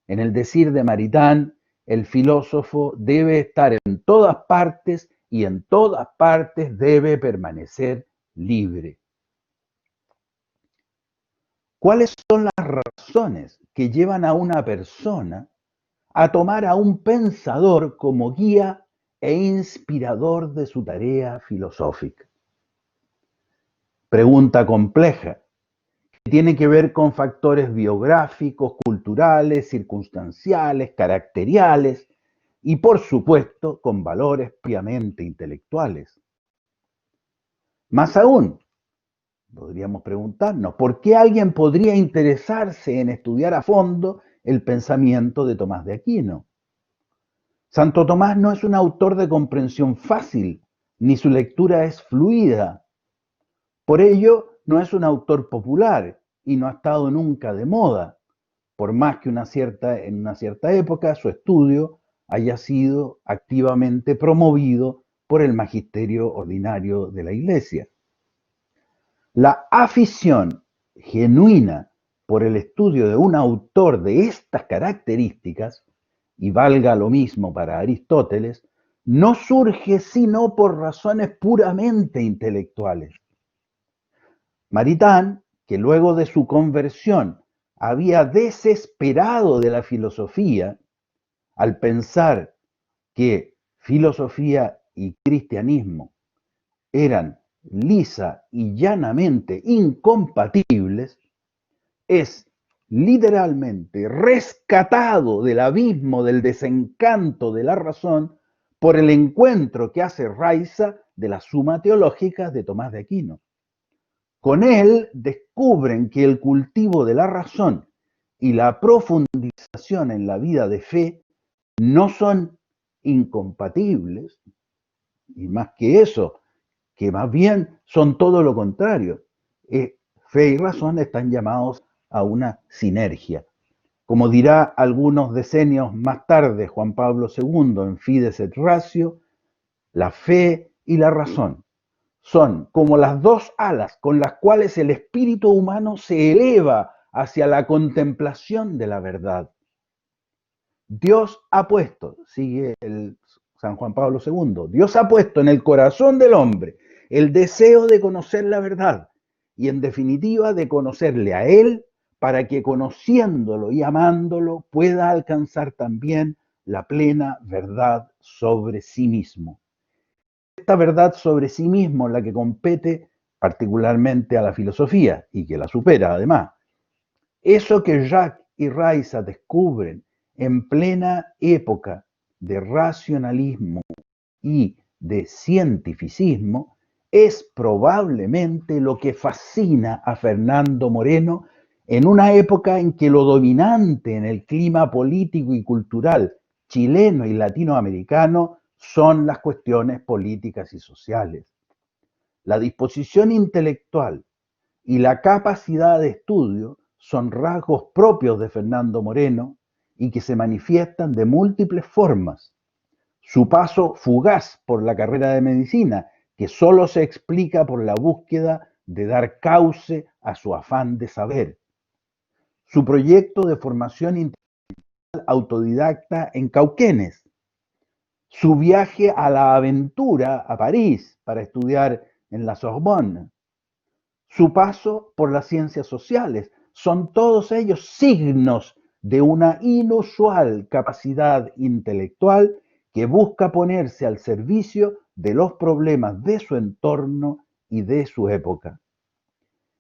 En el decir de Maritain, el filósofo debe estar en todas partes y en todas partes debe permanecer libre. ¿Cuáles son las razones que llevan a una persona a tomar a un pensador como guía e inspirador de su tarea filosófica? Pregunta compleja, que tiene que ver con factores biográficos, culturales, circunstanciales, caracteriales y, por supuesto, con valores puramente intelectuales. Más aún, podríamos preguntarnos, ¿por qué alguien podría interesarse en estudiar a fondo el pensamiento de Tomás de Aquino? Santo Tomás no es un autor de comprensión fácil, ni su lectura es fluida. Por ello, no es un autor popular y no ha estado nunca de moda, por más que en una cierta época su estudio haya sido activamente promovido por el magisterio ordinario de la Iglesia. La afición genuina por el estudio de un autor de estas características, y valga lo mismo para Aristóteles, no surge sino por razones puramente intelectuales. Maritain, que luego de su conversión había desesperado de la filosofía, al pensar que filosofía y cristianismo eran lisa y llanamente incompatibles, es literalmente rescatado del abismo del desencanto de la razón por el encuentro que hace Raiza de la Suma Teológica de Tomás de Aquino. Con él descubren que el cultivo de la razón y la profundización en la vida de fe no son incompatibles, y más que eso, que más bien son todo lo contrario. Fe y razón están llamados a una sinergia. Como dirá algunos decenios más tarde Juan Pablo II en Fides et Ratio, la fe y la razón son como las dos alas con las cuales el espíritu humano se eleva hacia la contemplación de la verdad. Dios ha puesto, sigue el San Juan Pablo II, Dios ha puesto en el corazón del hombre el deseo de conocer la verdad y en definitiva de conocerle a Él para que conociéndolo y amándolo pueda alcanzar también la plena verdad sobre sí mismo. Esta verdad sobre sí mismo la que compete particularmente a la filosofía y que la supera además. Eso que Jacques y Raisa descubren en plena época de racionalismo y de cientificismo es probablemente lo que fascina a Fernando Moreno en una época en que lo dominante en el clima político y cultural chileno y latinoamericano son las cuestiones políticas y sociales. La disposición intelectual y la capacidad de estudio son rasgos propios de Fernando Moreno y que se manifiestan de múltiples formas. Su paso fugaz por la carrera de medicina, que solo se explica por la búsqueda de dar cauce a su afán de saber. Su proyecto de formación intelectual autodidacta en Cauquenes. Su viaje a la aventura a París para estudiar en la Sorbonne. Su paso por las ciencias sociales, son todos ellos signos de una inusual capacidad intelectual que busca ponerse al servicio de los problemas de su entorno y de su época.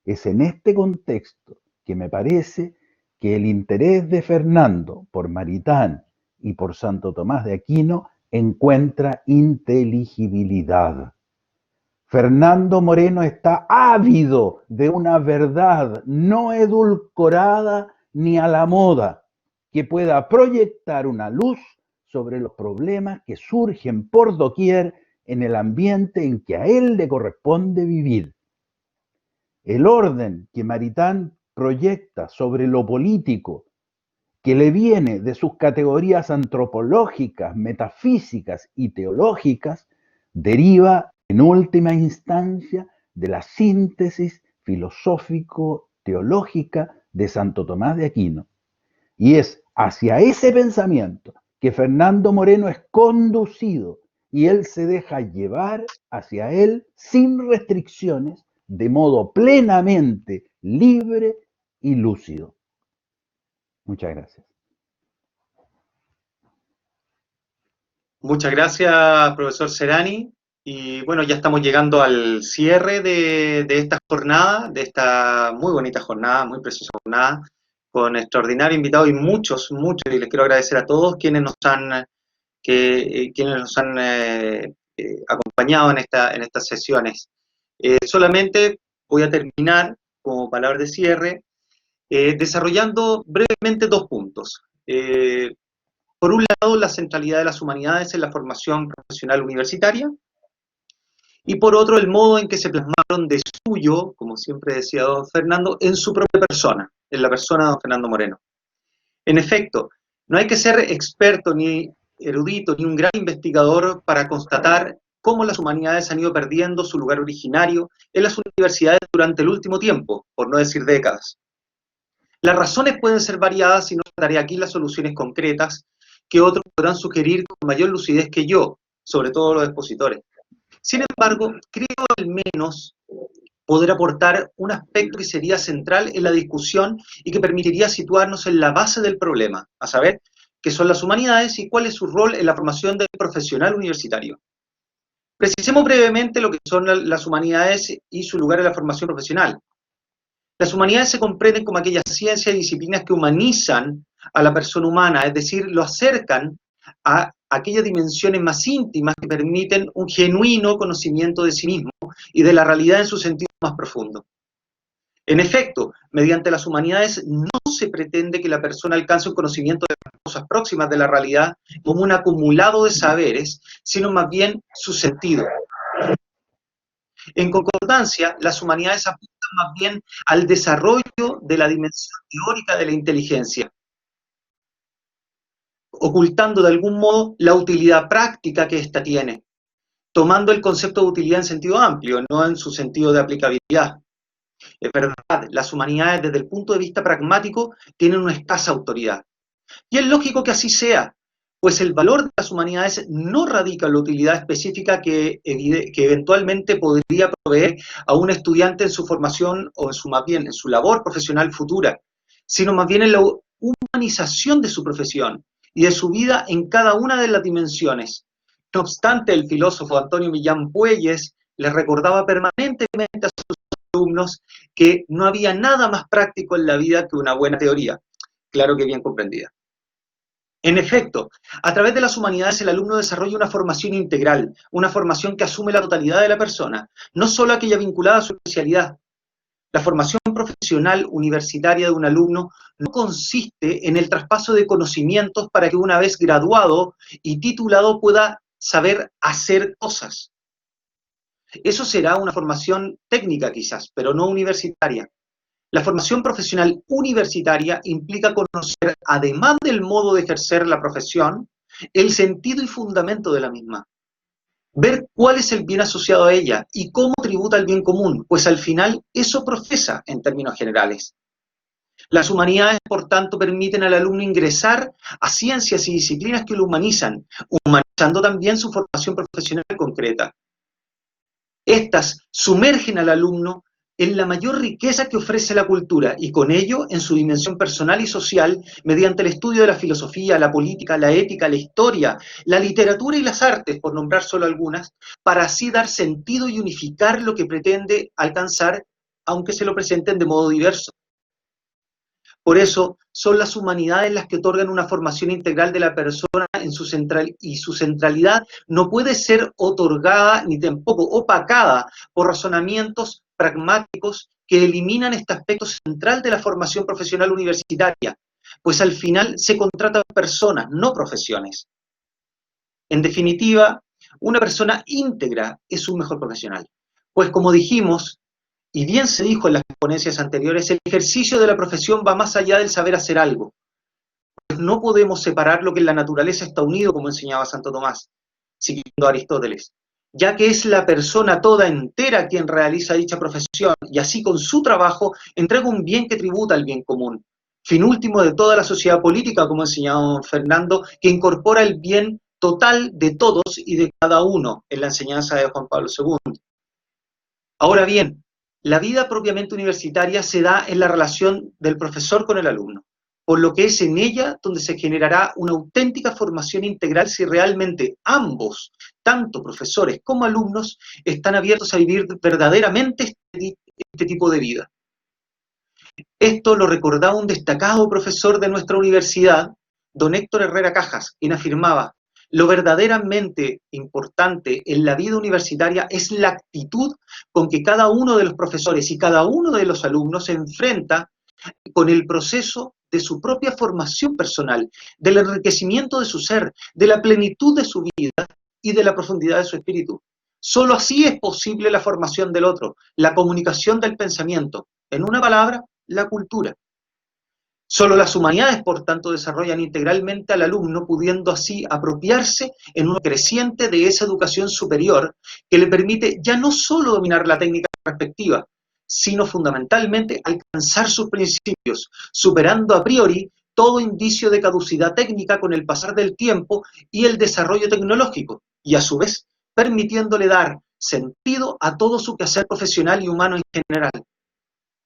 Es en este contexto que me parece que el interés de Fernando por Maritain y por Santo Tomás de Aquino encuentra inteligibilidad. Fernando Moreno está ávido de una verdad no edulcorada ni a la moda, que pueda proyectar una luz sobre los problemas que surgen por doquier en el ambiente en que a él le corresponde vivir. El orden que Maritain proyecta sobre lo político, que le viene de sus categorías antropológicas, metafísicas y teológicas, deriva en última instancia de la síntesis filosófico-teológica de Santo Tomás de Aquino. Y es hacia ese pensamiento que Fernando Moreno es conducido y él se deja llevar hacia él sin restricciones, de modo plenamente libre y lúcido. Muchas gracias. Muchas gracias, profesor Serani. Y bueno, ya estamos llegando al cierre de esta jornada, de esta muy bonita jornada, muy preciosa jornada, con extraordinario invitado y muchos, y les quiero agradecer a todos quienes nos han, acompañado en estas sesiones. Solamente voy a terminar, como palabra de cierre, desarrollando brevemente dos puntos. Por un lado, la centralidad de las humanidades en la formación profesional universitaria, y por otro, el modo en que se plasmaron de suyo, como siempre decía don Fernando, en su propia persona, en la persona de don Fernando Moreno. En efecto, no hay que ser experto ni erudito ni un gran investigador para constatar cómo las humanidades han ido perdiendo su lugar originario en las universidades durante el último tiempo, por no decir décadas. Las razones pueden ser variadas y no daré aquí las soluciones concretas que otros podrán sugerir con mayor lucidez que yo, sobre todo los expositores. Sin embargo, creo al menos poder aportar un aspecto que sería central en la discusión y que permitiría situarnos en la base del problema, a saber, qué son las humanidades y cuál es su rol en la formación del profesional universitario. Precisemos brevemente lo que son las humanidades y su lugar en la formación profesional. Las humanidades se comprenden como aquellas ciencias y disciplinas que humanizan a la persona humana, es decir, lo acercan a aquellas dimensiones más íntimas que permiten un genuino conocimiento de sí mismo y de la realidad en su sentido más profundo. En efecto, mediante las humanidades no se pretende que la persona alcance un conocimiento de las cosas próximas de la realidad como un acumulado de saberes, sino más bien su sentido. En concordancia, las humanidades apuntan más bien al desarrollo de la dimensión teórica de la inteligencia, ocultando de algún modo la utilidad práctica que ésta tiene, tomando el concepto de utilidad en sentido amplio, no en su sentido de aplicabilidad. Es verdad, las humanidades desde el punto de vista pragmático tienen una escasa autoridad. Y es lógico que así sea, pues el valor de las humanidades no radica en la utilidad específica que eventualmente podría proveer a un estudiante en su formación o más bien en su labor profesional futura, sino más bien en la humanización de su profesión y de su vida en cada una de las dimensiones. No obstante, el filósofo Antonio Millán Puelles les recordaba permanentemente a sus alumnos que no había nada más práctico en la vida que una buena teoría, claro que bien comprendida. En efecto, a través de las humanidades el alumno desarrolla una formación integral, una formación que asume la totalidad de la persona, no solo aquella vinculada a su especialidad. La formación profesional universitaria de un alumno no consiste en el traspaso de conocimientos para que una vez graduado y titulado pueda saber hacer cosas. Eso será una formación técnica quizás, pero no universitaria. La formación profesional universitaria implica conocer, además del modo de ejercer la profesión, el sentido y fundamento de la misma. Ver cuál es el bien asociado a ella y cómo tributa al bien común, pues al final eso profesa en términos generales. Las humanidades, por tanto, permiten al alumno ingresar a ciencias y disciplinas que lo humanizan, humanizando también su formación profesional concreta. Estas sumergen al alumno en la mayor riqueza que ofrece la cultura y con ello en su dimensión personal y social mediante el estudio de la filosofía, la política, la ética, la historia, la literatura y las artes, por nombrar solo algunas, para así dar sentido y unificar lo que pretende alcanzar, aunque se lo presenten de modo diverso. Por eso son las humanidades las que otorgan una formación integral de la persona en su centralidad no puede ser otorgada ni tampoco opacada por razonamientos pragmáticos que eliminan este aspecto central de la formación profesional universitaria, pues al final se contratan personas, no profesiones. En definitiva, una persona íntegra es un mejor profesional, pues como dijimos, y bien se dijo en las ponencias anteriores, el ejercicio de la profesión va más allá del saber hacer algo. Pues no podemos separar lo que en la naturaleza está unido, como enseñaba Santo Tomás, siguiendo a Aristóteles, ya que es la persona toda entera quien realiza dicha profesión y así con su trabajo entrega un bien que tributa al bien común. Fin último de toda la sociedad política, como enseñaba don Fernando, que incorpora el bien total de todos y de cada uno en la enseñanza de Juan Pablo II. Ahora bien, la vida propiamente universitaria se da en la relación del profesor con el alumno, por lo que es en ella donde se generará una auténtica formación integral si realmente ambos, tanto profesores como alumnos, están abiertos a vivir verdaderamente este tipo de vida. Esto lo recordaba un destacado profesor de nuestra universidad, don Héctor Herrera Cajas, quien afirmaba: lo verdaderamente importante en la vida universitaria es la actitud con que cada uno de los profesores y cada uno de los alumnos se enfrenta con el proceso de su propia formación personal, del enriquecimiento de su ser, de la plenitud de su vida y de la profundidad de su espíritu. Solo así es posible la formación del otro, la comunicación del pensamiento, en una palabra, la cultura. Solo las humanidades, por tanto, desarrollan integralmente al alumno, pudiendo así apropiarse en un creciente de esa educación superior que le permite ya no solo dominar la técnica respectiva, sino fundamentalmente alcanzar sus principios, superando a priori todo indicio de caducidad técnica con el pasar del tiempo y el desarrollo tecnológico, y a su vez permitiéndole dar sentido a todo su quehacer profesional y humano en general.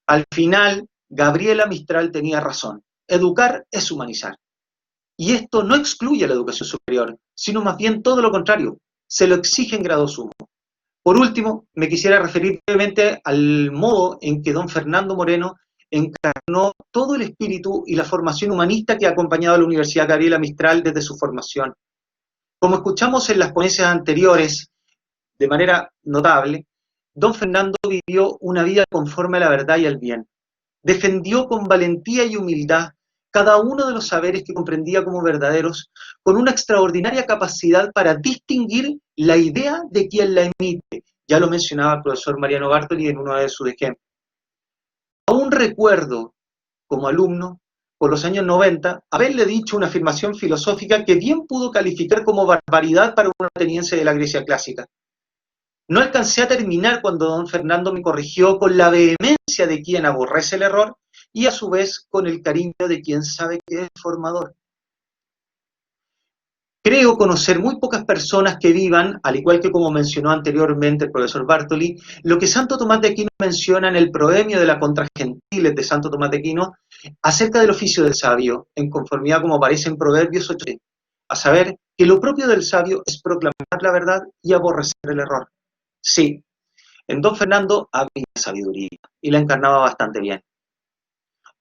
Al final, Gabriela Mistral tenía razón. Educar es humanizar. Y esto no excluye a la educación superior, sino más bien todo lo contrario, se lo exige en grado sumo. Por último, me quisiera referir brevemente al modo en que don Fernando Moreno encarnó todo el espíritu y la formación humanista que ha acompañado a la Universidad Gabriela Mistral desde su formación. Como escuchamos en las ponencias anteriores, de manera notable, don Fernando vivió una vida conforme a la verdad y al bien, defendió con valentía y humildad cada uno de los saberes que comprendía como verdaderos, con una extraordinaria capacidad para distinguir la idea de quien la emite. Ya lo mencionaba el profesor Mariano Bartoli en uno de sus ejemplos. Aún recuerdo, como alumno, por los años 90, haberle dicho una afirmación filosófica que bien pudo calificar como barbaridad para un ateniense de la Grecia clásica. No alcancé a terminar cuando don Fernando me corrigió con la vehemencia de quien aborrece el error y a su vez con el cariño de quien sabe que es formador. Creo conocer muy pocas personas que vivan, al igual que como mencionó anteriormente el profesor Bartoli, lo que Santo Tomás de Aquino menciona en el proemio de la Contra Gentiles de Santo Tomás de Aquino acerca del oficio del sabio, en conformidad como aparece en Proverbios 8, a saber, que lo propio del sabio es proclamar la verdad y aborrecer el error. Sí, en don Fernando había sabiduría y la encarnaba bastante bien.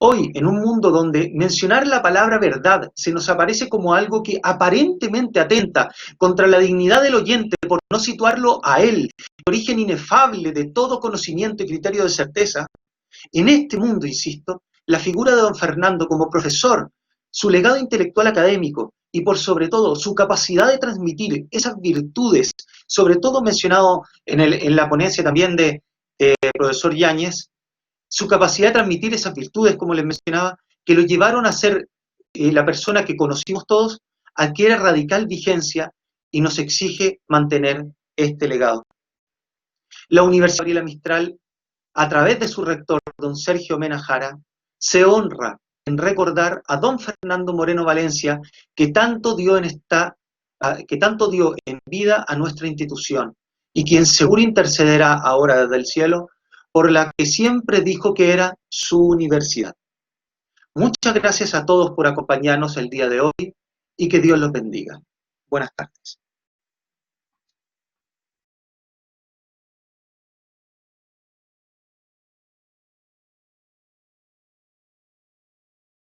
Hoy, en un mundo donde mencionar la palabra verdad se nos aparece como algo que aparentemente atenta contra la dignidad del oyente por no situarlo a él, el origen inefable de todo conocimiento y criterio de certeza, en este mundo, insisto, la figura de don Fernando como profesor, su legado intelectual académico y por sobre todo su capacidad de transmitir esas virtudes, sobre todo mencionado en la ponencia también de profesor Yáñez, su capacidad de transmitir esas virtudes, como les mencionaba, que lo llevaron a ser la persona que conocimos todos, adquiere radical vigencia y nos exige mantener este legado. La Universidad Gabriela Mistral, a través de su rector, don Sergio Mena Jara, se honra en recordar a don Fernando Moreno Valencia, que tanto dio en vida a nuestra institución, y quien seguro intercederá ahora desde el cielo por la que siempre dijo que era su universidad. Muchas gracias a todos por acompañarnos el día de hoy y que Dios los bendiga. Buenas tardes.